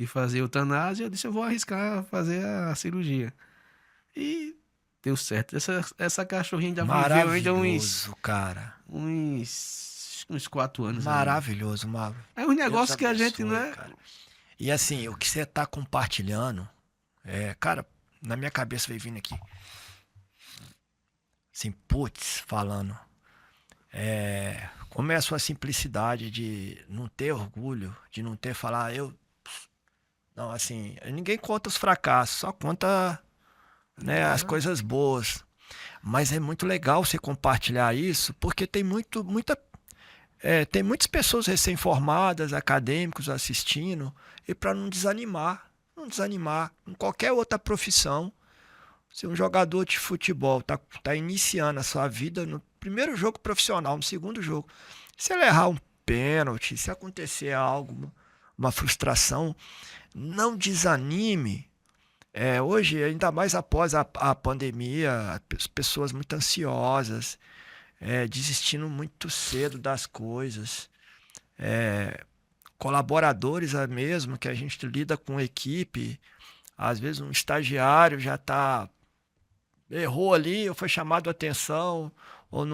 Speaker 2: fazer eutanásia. Eu disse, eu vou arriscar fazer a cirurgia. E deu certo. Essa cachorrinha ainda viveu ainda
Speaker 1: Maravilhoso, cara.
Speaker 2: uns 4 anos ainda.
Speaker 1: Maravilhoso, Mauro.
Speaker 2: É um
Speaker 1: Deus
Speaker 2: negócio que a gente,
Speaker 1: abençoe,
Speaker 2: né?
Speaker 1: cara. E assim, o que você tá compartilhando, cara, na minha cabeça veio vindo aqui, assim, putz, falando, como é a sua simplicidade de não ter orgulho, de não ter falar, não, assim, ninguém conta os fracassos, só conta, né, as
Speaker 2: Ah,
Speaker 1: coisas boas. Mas é muito legal você compartilhar isso, porque tem muitas pessoas recém-formadas, acadêmicos assistindo, e para não desanimar, em qualquer outra profissão, se um jogador de futebol tá iniciando a sua vida no primeiro jogo profissional, no segundo jogo, se ele errar um pênalti, se acontecer algo, uma frustração, não desanime. Hoje, ainda mais após a pandemia, as pessoas muito ansiosas, desistindo muito cedo das coisas. Colaboradores mesmo, que a gente lida com equipe, às vezes um estagiário já errou ali, ou foi chamado a atenção, ou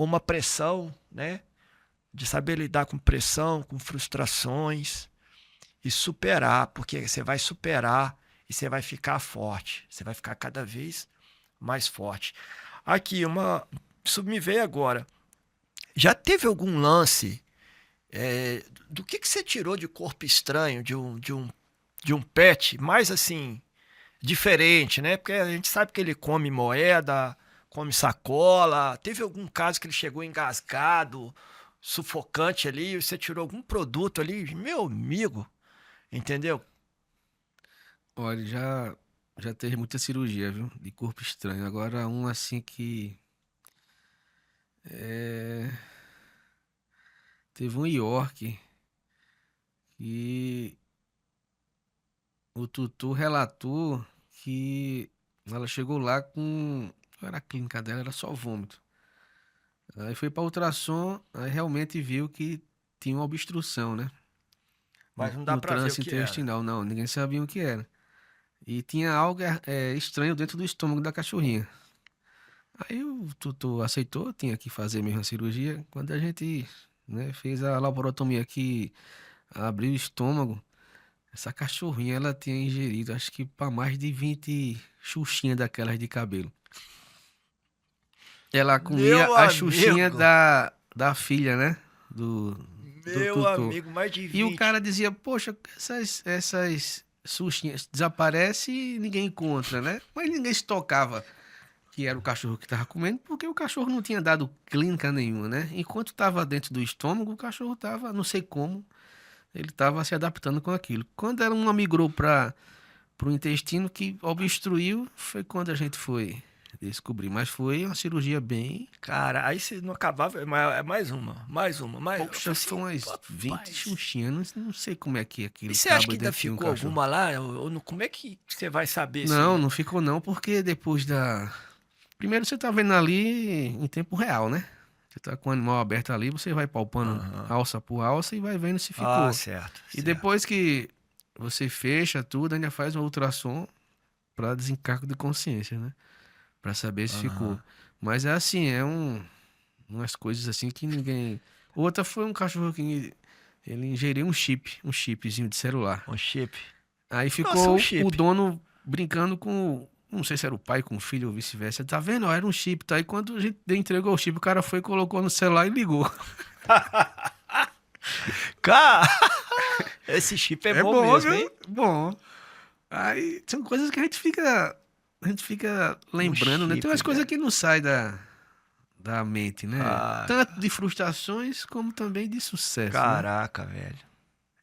Speaker 1: uma pressão, né? De saber lidar com pressão, com frustrações e superar, porque você vai superar e você vai ficar forte, você vai ficar cada vez mais forte. Aqui, isso me veio agora. Já teve algum lance do que você tirou de corpo estranho de um pet, mais assim, diferente, né? Porque a gente sabe que ele come moeda, come sacola. Teve algum caso que ele chegou engasgado, sufocante ali, e você tirou algum produto ali, meu amigo, entendeu?
Speaker 2: olha, já teve muita cirurgia, viu? De corpo estranho. Agora, um assim que. É, Teve um York e o tutor relatou que ela chegou lá com. Não era a clínica dela, era só vômito. Aí foi para ultrassom, aí realmente viu que tinha uma obstrução, né?
Speaker 1: Mas não dá
Speaker 2: No
Speaker 1: pra ver o
Speaker 2: trânsito
Speaker 1: que era.
Speaker 2: intestinal, não, ninguém sabia o que era. E tinha algo estranho dentro do estômago da cachorrinha. Aí o tutor aceitou, tinha que fazer mesmo a cirurgia. Quando a gente, né, fez a laparotomia que abriu o estômago, essa cachorrinha ela tinha ingerido, acho que para mais de 20 xuxinhas daquelas de cabelo. Ela comia
Speaker 1: Meu
Speaker 2: a xuxinha
Speaker 1: amigo,
Speaker 2: da filha, né? Do
Speaker 1: meu
Speaker 2: tutor.
Speaker 1: amigo, mais de
Speaker 2: E o
Speaker 1: 20.
Speaker 2: cara dizia, poxa, essas xuxinhas desaparecem e ninguém encontra, né? Mas ninguém se tocava que era o cachorro que estava comendo, porque o cachorro não tinha dado clínica nenhuma, né? Enquanto estava dentro do estômago, o cachorro estava, não sei como, ele estava se adaptando com aquilo. Quando ela uma migrou para o intestino que obstruiu, foi quando a gente foi descobrir. Mas foi uma cirurgia bem.
Speaker 1: Cara, aí você não acabava, é mais uma, mais uma, mais. Eu
Speaker 2: Poxa,
Speaker 1: falei assim,
Speaker 2: foi umas 20
Speaker 1: rapaz.
Speaker 2: xuxinhas, não sei como é que
Speaker 1: E
Speaker 2: aquilo
Speaker 1: você acha
Speaker 2: cabe
Speaker 1: que ainda
Speaker 2: dentro de um
Speaker 1: ficou
Speaker 2: cachorro.
Speaker 1: alguma lá? Como é que você vai saber
Speaker 2: Não,
Speaker 1: se.
Speaker 2: não ficou não, porque depois da. Primeiro você tá vendo ali em tempo real, né? Você tá com o animal aberto ali, você vai palpando
Speaker 1: Aham.
Speaker 2: alça por alça e vai vendo se
Speaker 1: Ah,
Speaker 2: ficou.
Speaker 1: certo,
Speaker 2: E
Speaker 1: certo.
Speaker 2: depois que você fecha tudo, ainda faz um ultrassom para desencargo de consciência, né? Para saber se ficou.
Speaker 1: Aham.
Speaker 2: Mas é assim, umas coisas assim que ninguém. Outra foi um cachorro que ele ingeriu um chipzinho de celular.
Speaker 1: Um chip.
Speaker 2: Aí
Speaker 1: Nossa, um
Speaker 2: ficou o
Speaker 1: chip.
Speaker 2: dono brincando com. Não sei se era o pai com o filho ou vice-versa. Tá vendo? Ó, era um chip. Tá? Aí quando a gente entregou o chip, o cara foi, colocou no celular e ligou.
Speaker 1: Cara, esse chip é
Speaker 2: É
Speaker 1: bom
Speaker 2: bom,
Speaker 1: mesmo, hein?
Speaker 2: viu? Bom. Aí são coisas que a gente fica
Speaker 1: Um
Speaker 2: lembrando, né? Tem
Speaker 1: chip,
Speaker 2: umas coisas
Speaker 1: velho.
Speaker 2: que não saem da mente, né?
Speaker 1: Ah,
Speaker 2: Tanto de frustrações como também de sucesso, né?
Speaker 1: caraca, velho.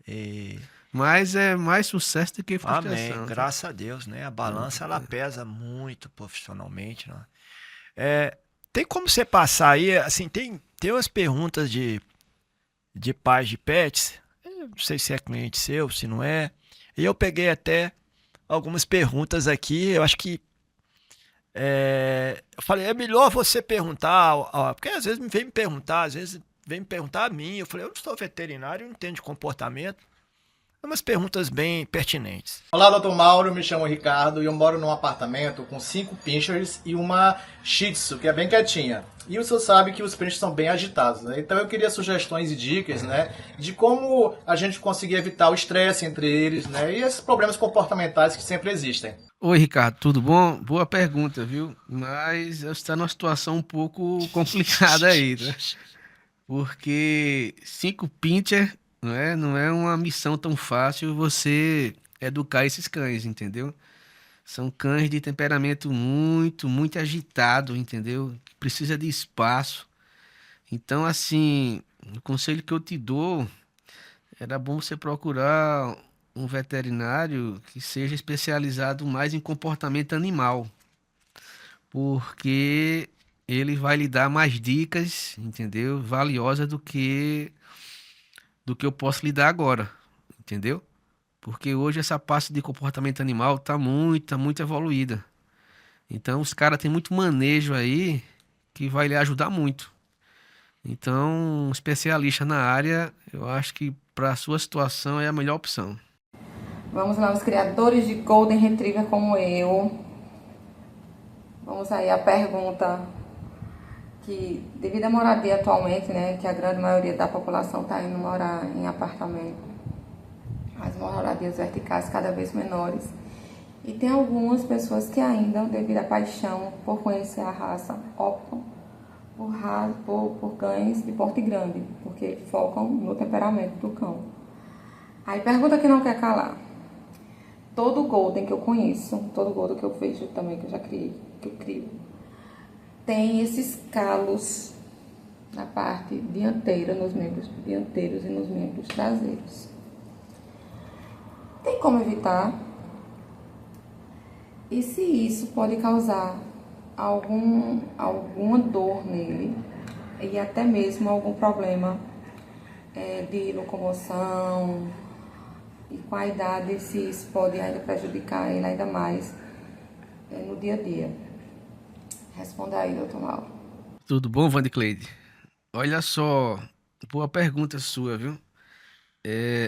Speaker 1: E...
Speaker 2: Mas é mais sucesso do que
Speaker 1: Amém,
Speaker 2: frustração, tá?
Speaker 1: graças a Deus, né? A balança ela pesa muito profissionalmente, né? É, tem como você passar aí, assim, tem umas perguntas de pais de pets, eu não sei se é cliente seu, se não é, e eu peguei até algumas perguntas aqui, eu acho que eu falei, é melhor você perguntar, ó, porque às vezes vem me perguntar, às vezes vem me perguntar a mim, eu falei, eu não sou veterinário, eu não entendo de comportamento, umas perguntas bem pertinentes.
Speaker 3: Olá, doutor Mauro, me chamo Ricardo e eu moro num apartamento com 5 pinchers e uma Shih Tzu, que é bem quietinha. E o senhor sabe que os pinchers são bem agitados, né? Então eu queria sugestões e dicas, né, de como a gente conseguir evitar o estresse entre eles, né, e esses problemas comportamentais que sempre existem.
Speaker 2: Oi, Ricardo, tudo bom? Boa pergunta, viu? Mas você está numa situação um pouco complicada aí, né? Porque 5 pincher não é uma missão tão fácil você educar esses cães, entendeu? São cães de temperamento muito, muito agitado, entendeu? Que precisa de espaço. Então, assim, o conselho que eu te dou era bom você procurar um veterinário que seja especializado mais em comportamento animal, porque ele vai lhe dar mais dicas, entendeu? Valiosas do que eu posso lhe dar agora, entendeu? Porque hoje essa parte de comportamento animal tá muito evoluída. Então os caras têm muito manejo aí que vai lhe ajudar muito. Então, um especialista na área, eu acho que para a sua situação é a melhor opção.
Speaker 4: Vamos lá, os criadores de Golden Retriever como eu. Vamos aí a pergunta que, devido à moradia atualmente, né, que a grande maioria da população está indo morar em apartamento, as moradias verticais cada vez menores. E tem algumas pessoas que ainda, devido à paixão por conhecer a raça, optam por cães de porte grande, porque focam no temperamento do cão. Aí pergunta que não quer calar. Todo Golden que eu conheço, todo Golden que eu vejo também, que eu já criei, que eu crio, tem esses calos na parte dianteira, nos membros dianteiros e nos membros traseiros. Tem como evitar? E se isso pode causar alguma dor nele e até mesmo algum problema de locomoção, e com a idade se isso pode ainda prejudicar ele ainda mais no dia a dia. Responda aí, doutor Mauro.
Speaker 2: Tudo bom, Vandicleide? Olha só, boa pergunta sua, viu?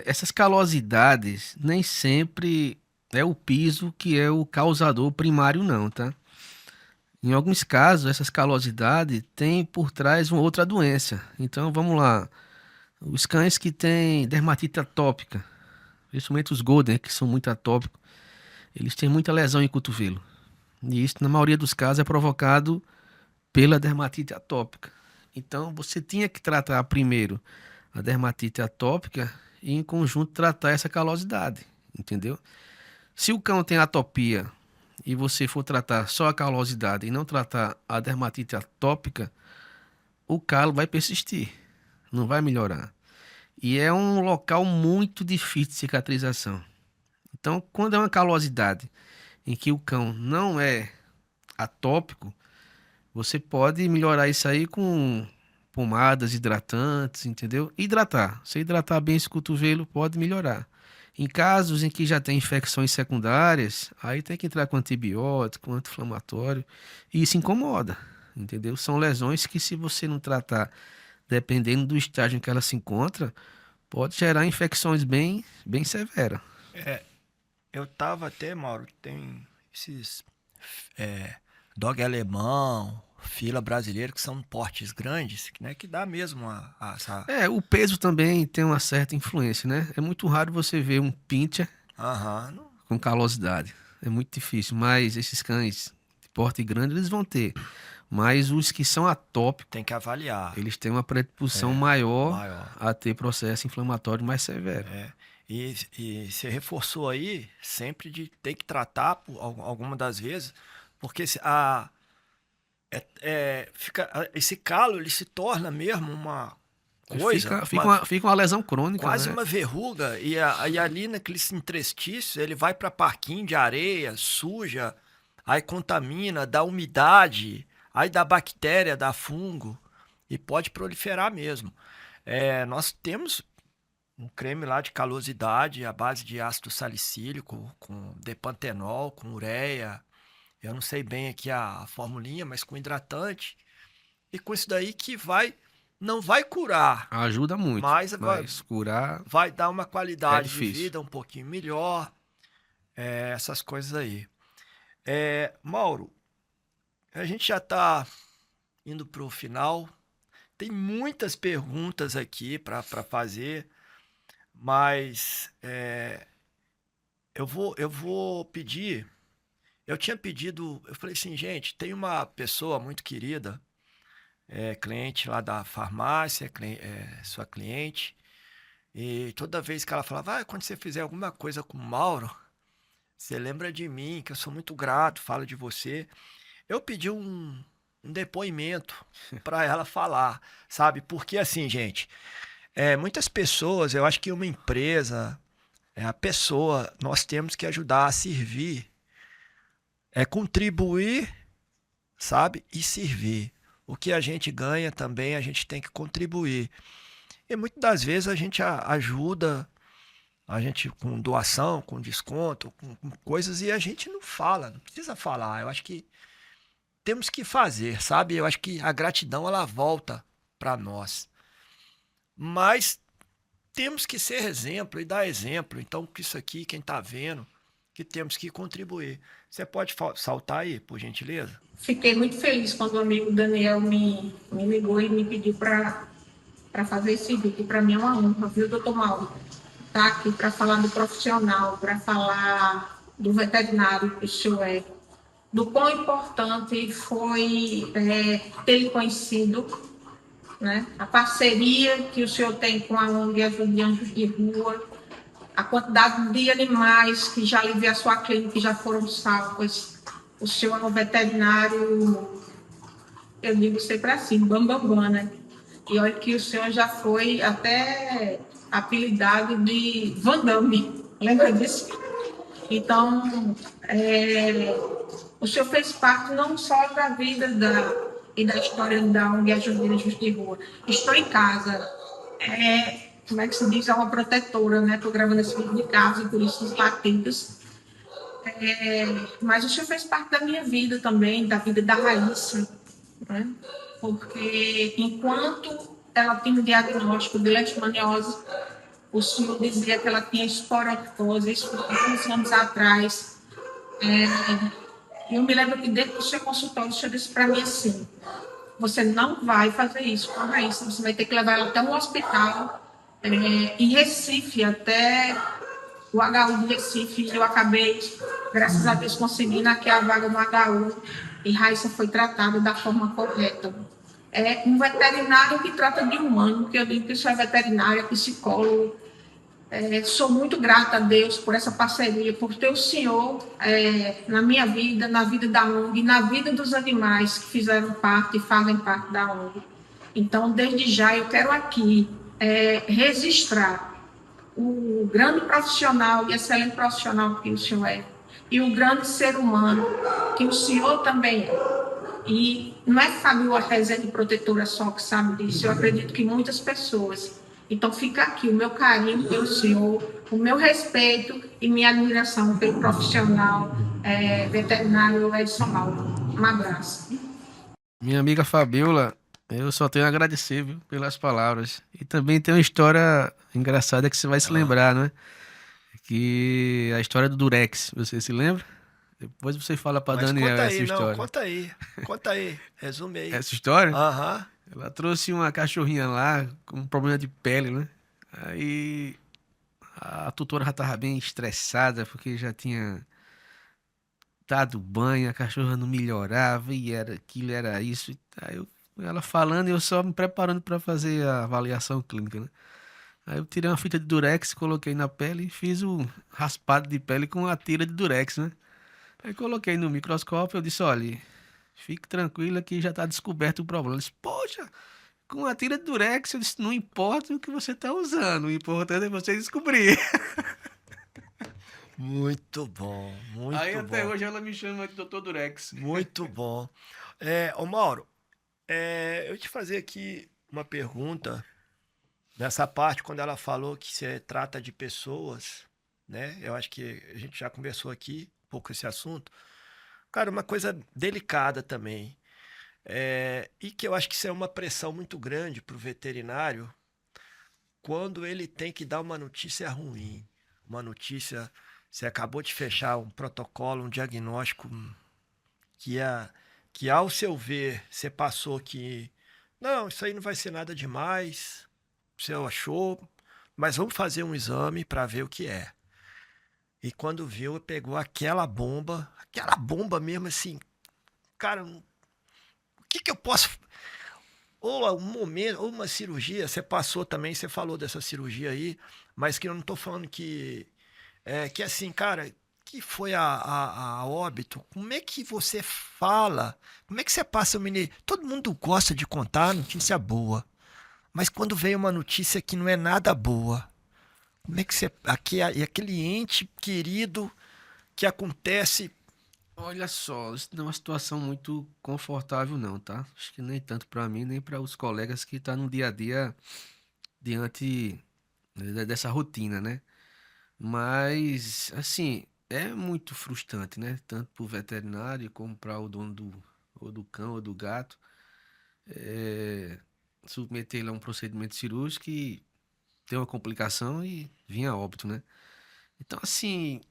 Speaker 2: Essas calosidades nem sempre é o piso que é o causador primário, não, tá? Em alguns casos, essas calosidades têm por trás uma outra doença. Então, vamos lá. Os cães que têm dermatite atópica, principalmente os Golden, que são muito atópicos, eles têm muita lesão em cotovelo. E isso, na maioria dos casos, é provocado pela dermatite atópica. Então, você tinha que tratar primeiro a dermatite atópica e, em conjunto, tratar essa calosidade, entendeu? Se o cão tem atopia e você for tratar só a calosidade e não tratar a dermatite atópica, o calo vai persistir, não vai melhorar. E é um local muito difícil de cicatrização. Então, quando é uma calosidade em que o cão não é atópico, você pode melhorar isso aí com pomadas hidratantes, entendeu? Hidratar. Se hidratar bem esse cotovelo, pode melhorar. Em casos em que já tem infecções secundárias, aí tem que entrar com antibiótico, anti-inflamatório, e isso incomoda, entendeu? São lesões que, se você não tratar, dependendo do estágio em que ela se encontra, pode gerar infecções bem severas.
Speaker 1: Eu tava até, Mauro, tem esses dog alemão, fila brasileiro, que são portes grandes, né, que dá mesmo essa...
Speaker 2: O peso também tem uma certa influência, né? É muito raro você ver um pincher com calosidade. É muito difícil, mas esses cães de porte grande, eles vão ter. Mas os que são atópicos,
Speaker 1: tem que avaliar.
Speaker 2: eles têm uma predisposição maior a ter processo inflamatório mais severo.
Speaker 1: E você reforçou aí, sempre de ter que tratar, alguma das vezes, porque esse calo, ele se torna mesmo uma coisa...
Speaker 2: Fica uma lesão crônica,
Speaker 1: quase,
Speaker 2: né?
Speaker 1: uma verruga. E ali naqueles interstícios, ele vai para parquinho de areia, suja, aí contamina, dá umidade, aí dá bactéria, dá fungo, e pode proliferar mesmo. Nós temos um creme lá de calosidade à base de ácido salicílico, com depantenol, com ureia. Eu não sei bem aqui a formulinha, mas com hidratante. E com isso daí que não vai curar.
Speaker 2: Ajuda muito,
Speaker 1: mas
Speaker 2: curar
Speaker 1: vai dar uma qualidade de
Speaker 2: difícil.
Speaker 1: vida um pouquinho melhor. Essas coisas aí. Mauro, a gente já está indo para o final. Tem muitas perguntas aqui para fazer, mas eu vou pedir... Eu tinha pedido, eu falei assim, gente, tem uma pessoa muito querida, cliente lá da farmácia, sua cliente, e toda vez que ela falava, quando você fizer alguma coisa com o Mauro, você lembra de mim, que eu sou muito grato, falo de você. Eu pedi um depoimento para ela falar, sabe? Porque assim, gente, muitas pessoas, eu acho que uma empresa, a pessoa, nós temos que ajudar a servir, contribuir, sabe? E servir. O que a gente ganha também, a gente tem que contribuir. E muitas das vezes a gente ajuda, a gente com doação, com desconto, com coisas, e a gente não fala, não precisa falar. Eu acho que temos que fazer, sabe? Eu acho que a gratidão, ela volta para nós. Mas temos que ser exemplo e dar exemplo. Então, com isso aqui, quem está vendo, que temos que contribuir. Você pode saltar aí, por gentileza?
Speaker 5: Fiquei muito feliz quando o amigo Daniel me ligou e me pediu para fazer esse vídeo. Para mim é uma honra, viu, doutor Mauro? Tá aqui para falar do profissional, para falar do veterinário que o senhor é, do quão importante foi ter conhecido, né? A parceria que o senhor tem com a ONG Ajuda de Anjos de Rua, a quantidade de animais que já lhe a sua clínica, que já foram salvos. O senhor é um veterinário, eu digo sempre assim, bambambam, né? E olha que o senhor já foi até apelidado de Van Damme, lembra disso? Então, o senhor fez parte não só da vida e da história da ONG Ajuda de Rua. Estou em casa. como é que se diz, é uma protetora, né? Estou gravando esse vídeo de casa e por isso os latidos. Mas o senhor fez parte da minha vida também, da vida da Raíssa, né? Porque enquanto ela tinha um diagnóstico de leishmaniose, o senhor dizia que ela tinha esporoctose, isso foi 15 anos atrás. Eu me lembro que dentro do seu consultório, o senhor disse para mim assim: você não vai fazer isso com a Raíssa, você vai ter que levar ela até um hospital em Recife, até o HU de Recife. E eu acabei, graças a Deus, conseguindo aqui a vaga no HU, e Raíssa foi tratada da forma correta. É um veterinário que trata de humano, que eu digo que isso é veterinário, psicólogo. Sou muito grata a Deus por essa parceria, por ter o senhor na minha vida, na vida da ONG, na vida dos animais que fizeram parte e fazem parte da ONG. Então, desde já, eu quero aqui registrar o grande profissional e excelente profissional que o senhor é, e o grande ser humano que o senhor também é. E não é Fabiola Rezende Protetora só que sabe disso, eu acredito que muitas pessoas. Então fica aqui o meu carinho pelo senhor, o meu respeito e minha admiração pelo profissional veterinário Edson Mauro. Um abraço.
Speaker 2: Minha amiga Fabiola, eu só tenho a agradecer, viu, pelas palavras. E também tem uma história engraçada que você vai se lembrar, né? Que é a história do Durex, você se lembra? Depois você fala pra
Speaker 1: Mas
Speaker 2: Daniel
Speaker 1: conta
Speaker 2: essa
Speaker 1: aí, não,
Speaker 2: história.
Speaker 1: conta aí, resume aí.
Speaker 2: Essa história?
Speaker 1: Aham.
Speaker 2: Ela trouxe uma cachorrinha lá com um problema de pele, né? Aí a tutora já tava bem estressada porque já tinha dado banho, a cachorra não melhorava e era aquilo, era isso. Aí ela falando e eu só me preparando para fazer a avaliação clínica, né? Aí eu tirei uma fita de durex, coloquei na pele e fiz o raspado de pele com a tira de durex, né? Aí coloquei no microscópio, eu disse, olha, fique tranquila que já está descoberto o problema. Ela disse, poxa, com a tira de durex, eu disse, não importa o que você está usando, o importante é você descobrir.
Speaker 1: Muito bom,
Speaker 2: Aí
Speaker 1: muito
Speaker 2: até
Speaker 1: bom,
Speaker 2: hoje ela me chama de Dr. Durex.
Speaker 1: muito bom. Ô Mauro, eu te fazer aqui uma pergunta nessa parte, quando ela falou que você trata de pessoas, né? Eu acho que a gente já conversou aqui um pouco esse assunto. Cara, uma coisa delicada também. E que eu acho que isso é uma pressão muito grande para o veterinário quando ele tem que dar uma notícia ruim. Uma notícia, você acabou de fechar um protocolo, um diagnóstico que, que ao seu ver, você passou que não, isso aí não vai ser nada demais, você achou, mas vamos fazer um exame para ver o que é. E quando viu, pegou aquela bomba mesmo assim, cara, o que eu posso. Ou um momento, ou uma cirurgia, você passou também, você falou dessa cirurgia aí, mas que eu não tô falando que assim, cara, que foi a óbito, como é que você fala, como é que você passa o menino? Todo mundo gosta de contar notícia boa, mas quando vem uma notícia que não é nada boa, como é que você, aquele ente querido que acontece.
Speaker 2: Olha só, isso não é uma situação muito confortável não, tá? Acho que nem tanto para mim, nem para os colegas que estão no dia a dia diante dessa rotina, né? Mas, assim, é muito frustrante, né? Tanto para o veterinário como para o dono ou do cão ou do gato. É, submeter ele a um procedimento cirúrgico e ter uma complicação e vir a óbito, né? Então, assim,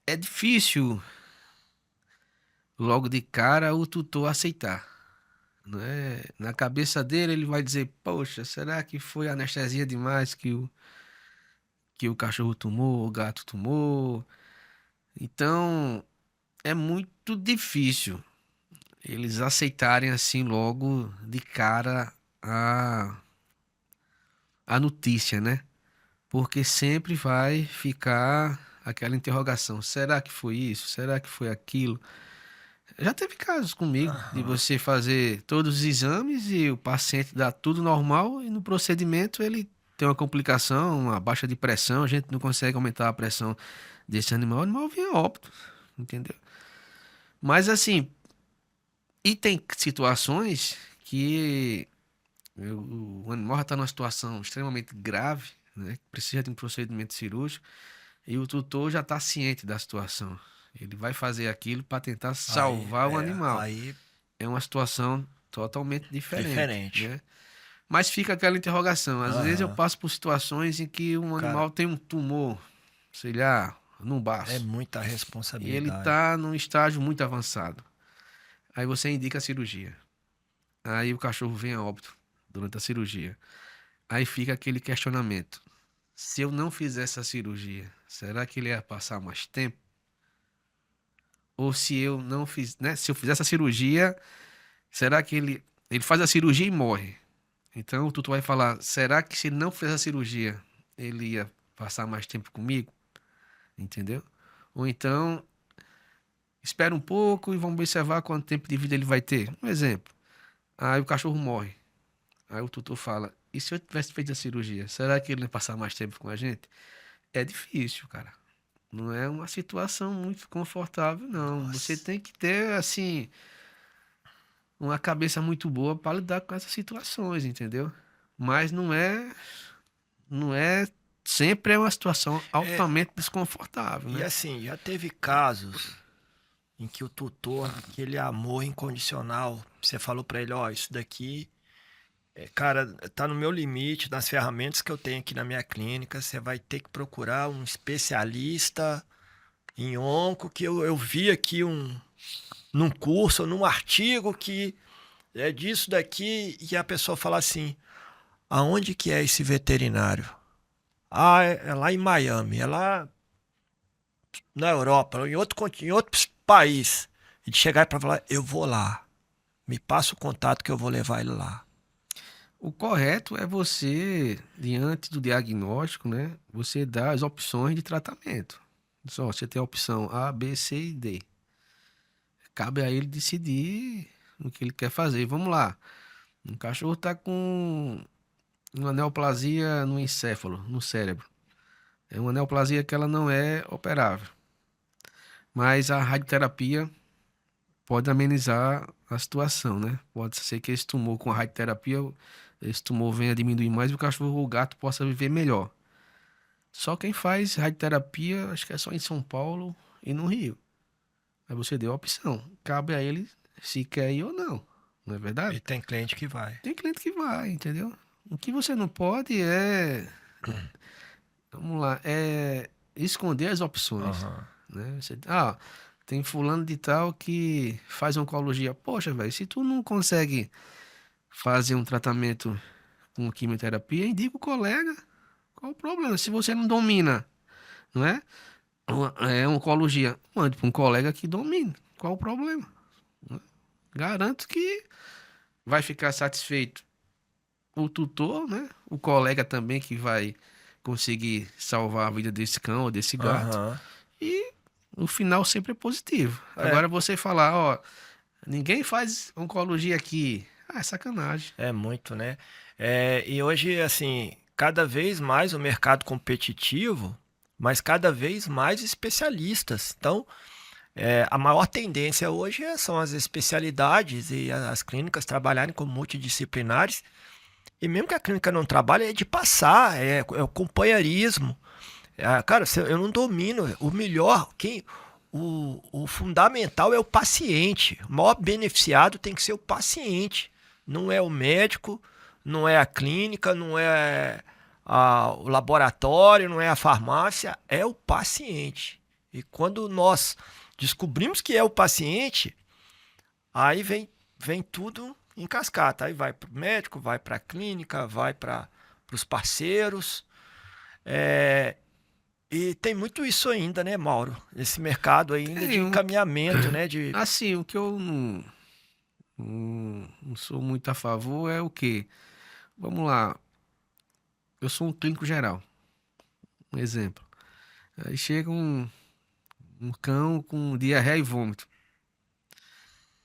Speaker 2: é difícil logo de cara o tutor aceitar, né? Na cabeça dele ele vai dizer, poxa, será que foi anestesia demais que o cachorro tomou, o gato tomou? Então é muito difícil eles aceitarem assim logo de cara a notícia, né? Porque sempre vai ficar aquela interrogação: será que foi isso? Será que foi aquilo? Já teve casos comigo de
Speaker 1: Aham.
Speaker 2: você fazer todos os exames e o paciente dá tudo normal e no procedimento ele tem uma complicação, uma baixa de pressão, a gente não consegue aumentar a pressão desse animal, o animal vem a óbito, entendeu? Mas assim, e tem situações que o animal já está numa situação extremamente grave, né? Precisa de um procedimento cirúrgico, e o tutor já está ciente da situação. Ele vai fazer aquilo para tentar salvar o animal.
Speaker 1: Aí
Speaker 2: É uma situação totalmente diferente,
Speaker 1: diferente.
Speaker 2: né? Mas fica aquela interrogação. Às vezes eu
Speaker 1: Aham.
Speaker 2: passo por situações em que um
Speaker 1: Cara,
Speaker 2: animal tem um tumor, sei lá, num
Speaker 1: é
Speaker 2: baço,
Speaker 1: muita
Speaker 2: e ele
Speaker 1: responsabilidade.
Speaker 2: está num estágio muito avançado. Aí você indica a cirurgia. Aí o cachorro vem a óbito durante a cirurgia. Aí fica aquele questionamento. Se eu não fizesse a cirurgia, será que ele ia passar mais tempo? Ou se eu não fiz, né? Se eu fizesse a cirurgia, será que ele faz a cirurgia e morre? Então o tutor vai falar, será que se ele não fizer a cirurgia, ele ia passar mais tempo comigo? Entendeu? Ou então, espera um pouco e vamos observar quanto tempo de vida ele vai ter. Um exemplo. Aí o cachorro morre. Aí o tutor fala, e se eu tivesse feito a cirurgia, será que ele ia passar mais tempo com a gente? É difícil, cara. Não é uma situação muito confortável, não. Você
Speaker 1: Nossa.
Speaker 2: tem que ter, assim, uma cabeça muito boa para lidar com essas situações, entendeu? Mas não é sempre é uma situação
Speaker 1: É,
Speaker 2: altamente desconfortável,
Speaker 1: e
Speaker 2: né?
Speaker 1: assim, já teve casos em que o tutor, aquele amor incondicional, você falou pra ele, ó, isso daqui, cara, tá no meu limite, nas ferramentas que eu tenho aqui na minha clínica, você vai ter que procurar um especialista em onco, que eu vi aqui num curso, num artigo que é disso daqui, e a pessoa fala assim, aonde que é esse veterinário? Ah, é lá em Miami, é lá na Europa, em outro país. E de chegar para falar, eu vou lá. Me passa o contato que eu vou levar ele lá.
Speaker 2: O correto é você, diante do diagnóstico, né? Você dar as opções de tratamento. Só, você tem a opção A, B, C e D. Cabe a ele decidir o que ele quer fazer. Vamos lá. Um cachorro está com uma neoplasia no encéfalo, no cérebro. É uma neoplasia que ela não é operável. Mas a radioterapia pode amenizar a situação, né? Pode ser que esse tumor com a radioterapia, esse tumor venha a diminuir mais e o cachorro ou o gato possa viver melhor. Só quem faz radioterapia, acho que é só em São Paulo e no Rio. Aí você deu a opção. Cabe a ele se quer ir ou não. Não é verdade?
Speaker 1: E tem cliente que vai.
Speaker 2: Tem cliente que vai, entendeu? O que você não pode é, vamos lá, é esconder as opções,
Speaker 1: Aham.
Speaker 2: né? Tem fulano de tal que faz oncologia. Poxa, velho, se tu não consegue fazer um tratamento com quimioterapia, indica o colega. Qual o problema? Se você não domina, não é? É oncologia, mande para um colega que domine. Qual o problema? Garanto que vai ficar satisfeito o tutor, né? O colega também que vai conseguir salvar a vida desse cão ou desse gato.
Speaker 1: Aham.
Speaker 2: E o final sempre é positivo.
Speaker 1: É,
Speaker 2: Agora você falar, ó, ninguém faz oncologia aqui. Ah, é sacanagem.
Speaker 1: é muito, né? E hoje, assim, cada vez mais o mercado competitivo, mas cada vez mais especialistas. Então, a maior tendência hoje são as especialidades e as clínicas trabalharem como multidisciplinares. E mesmo que a clínica não trabalhe, é de passar, é o companheirismo. Cara, eu não domino. O melhor, o fundamental é o paciente. O maior beneficiado tem que ser o paciente. Não é o médico, não é a clínica, não é o laboratório, não é a farmácia, é o paciente. E quando nós descobrimos que é o paciente, aí vem tudo em cascata. Aí vai para o médico, vai para a clínica, vai para os parceiros. E tem muito isso ainda, né, Mauro? Esse mercado ainda de
Speaker 2: Tem um,
Speaker 1: encaminhamento, né? De...
Speaker 2: assim, o que eu não sou muito a favor é o quê? Vamos lá, eu sou um clínico geral, um exemplo. Aí chega um cão com diarreia e vômito.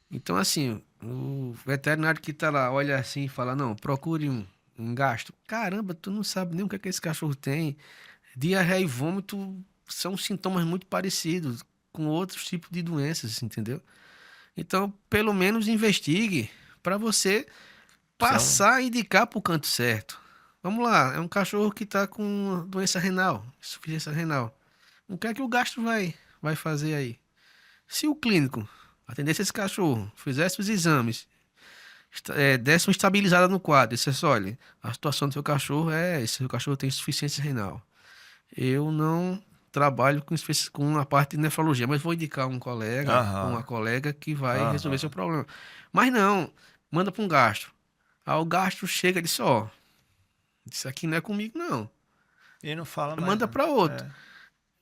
Speaker 2: Então, assim, o veterinário que tá lá olha assim e fala, não, procure um gasto. Caramba, tu não sabe nem o que é que esse cachorro tem. Diarreia e vômito são sintomas muito parecidos com outros tipos de doenças, entendeu? Então, pelo menos investigue para você passar a indicar pro canto certo. Vamos lá, é um cachorro que tá com doença renal, insuficiência renal. O que é que o gastro vai fazer aí? Se o clínico atendesse esse cachorro, fizesse os exames, desse uma estabilizada no quadro, dissesse, olha, a situação do seu cachorro é esse, seu cachorro tem insuficiência renal. Eu não trabalho com a parte de nefrologia, mas vou indicar um colega, uma colega que vai resolver seu problema. Mas não, manda para um gastro. Aí o gastro chega e diz, ó, isso aqui não é comigo, não.
Speaker 1: E não fala mais.
Speaker 2: Manda para outro.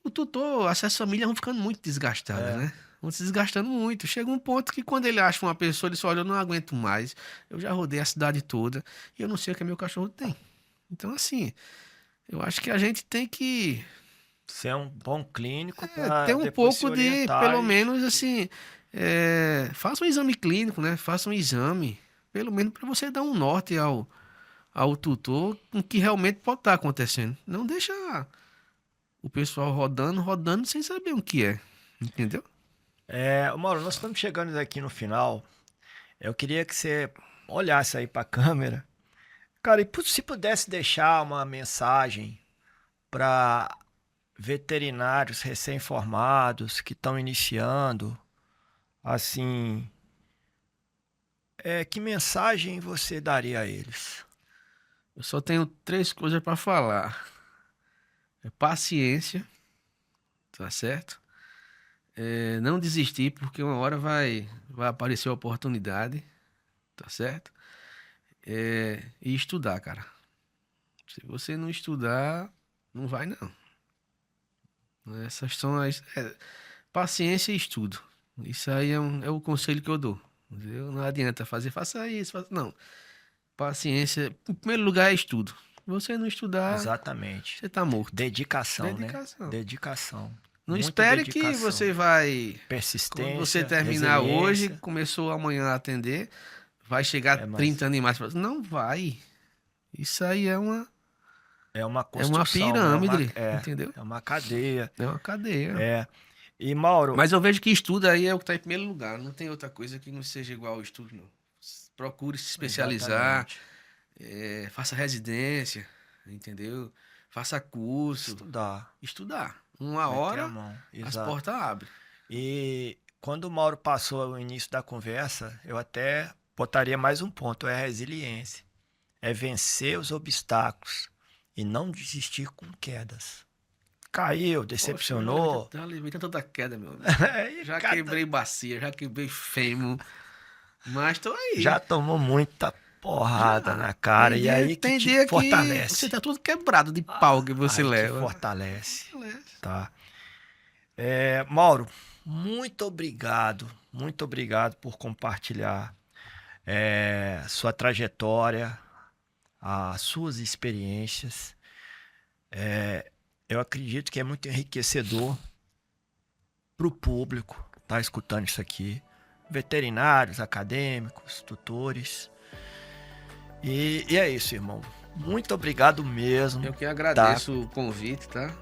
Speaker 2: O tutor, essas famílias vão ficando muito desgastadas, né? Vão se desgastando muito. Chega um ponto que quando ele acha uma pessoa, ele diz, olha, eu não aguento mais. Eu já rodei a cidade toda e eu não sei o que meu cachorro tem. Então, assim, eu acho que a gente tem que
Speaker 1: ser um bom clínico para
Speaker 2: ter um pouco de, pelo menos, assim, faça um exame clínico, né? Faça um exame, pelo menos para você dar um norte ao tutor com o que realmente pode estar acontecendo. Não deixa o pessoal rodando sem saber o que é. Entendeu?
Speaker 1: Mauro, nós estamos chegando aqui no final. Eu queria que você olhasse aí para a câmera. Cara, e se pudesse deixar uma mensagem para veterinários recém-formados que estão iniciando, assim, que mensagem você daria a eles?
Speaker 2: Eu só tenho 3 coisas para falar. Paciência, tá certo? Não desistir, porque uma hora vai aparecer a oportunidade, tá certo? E estudar, cara. Se você não estudar, não vai não. Essas são as... paciência e estudo. Isso aí é o conselho que eu dou. Entendeu? Não adianta faça isso, não. Paciência, em primeiro lugar, é estudo. Se você não estudar,
Speaker 1: exatamente,
Speaker 2: você tá morto.
Speaker 1: Dedicação, né? Dedicação.
Speaker 2: Não espere que você vai...
Speaker 1: persistência,
Speaker 2: quando você terminar hoje, começou amanhã a atender, vai chegar 30 animais. Não vai. Isso aí é uma construção, pirâmide, entendeu?
Speaker 1: É uma cadeia.
Speaker 2: É uma cadeia.
Speaker 1: E, Mauro...
Speaker 2: Mas eu vejo que estudo aí é o que está em primeiro lugar. Não tem outra coisa que não seja igual ao estudo, não. Procure se especializar, faça residência, entendeu? Faça curso. Estudar. Uma hora, as portas abrem.
Speaker 1: E quando o Mauro passou o início da conversa, eu até botaria mais um ponto, é a resiliência. É vencer os obstáculos e não desistir com quedas. Caiu, decepcionou.
Speaker 2: Poxa, levei tanta queda, meu amigo. Já quebrei bacia, já quebrei fêmur. Mas tô aí.
Speaker 1: Já tomou muita porrada na cara. E aí que te fortalece.
Speaker 2: Você tá tudo quebrado de pau que você leva.
Speaker 1: Que fortalece. Tá. Mauro, muito obrigado por compartilhar sua trajetória, as suas experiências. Eu acredito que é muito enriquecedor para o público estar escutando isso aqui. Veterinários, acadêmicos, tutores. E é isso, irmão. Muito obrigado mesmo.
Speaker 2: Eu que agradeço o convite, tá?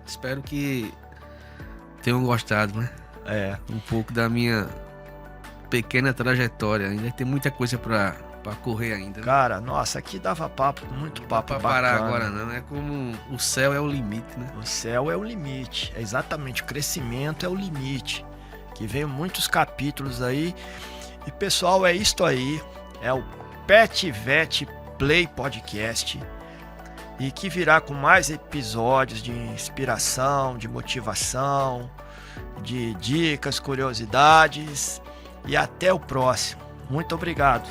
Speaker 2: Espero que tenham gostado, né? Um pouco da minha pequena trajetória. Ainda tem muita coisa pra correr ainda. Né?
Speaker 1: Cara, nossa, aqui dava muito papo
Speaker 2: bacana. Não dá pra parar agora, não. É como o céu é o limite, né?
Speaker 1: O céu é o limite. Exatamente, o crescimento é o limite. Que veio muitos capítulos aí. E, pessoal, é isto aí. É o Pet Vet Play Podcast. E que virá com mais episódios de inspiração, de motivação, de dicas, curiosidades. E até o próximo. Muito obrigado.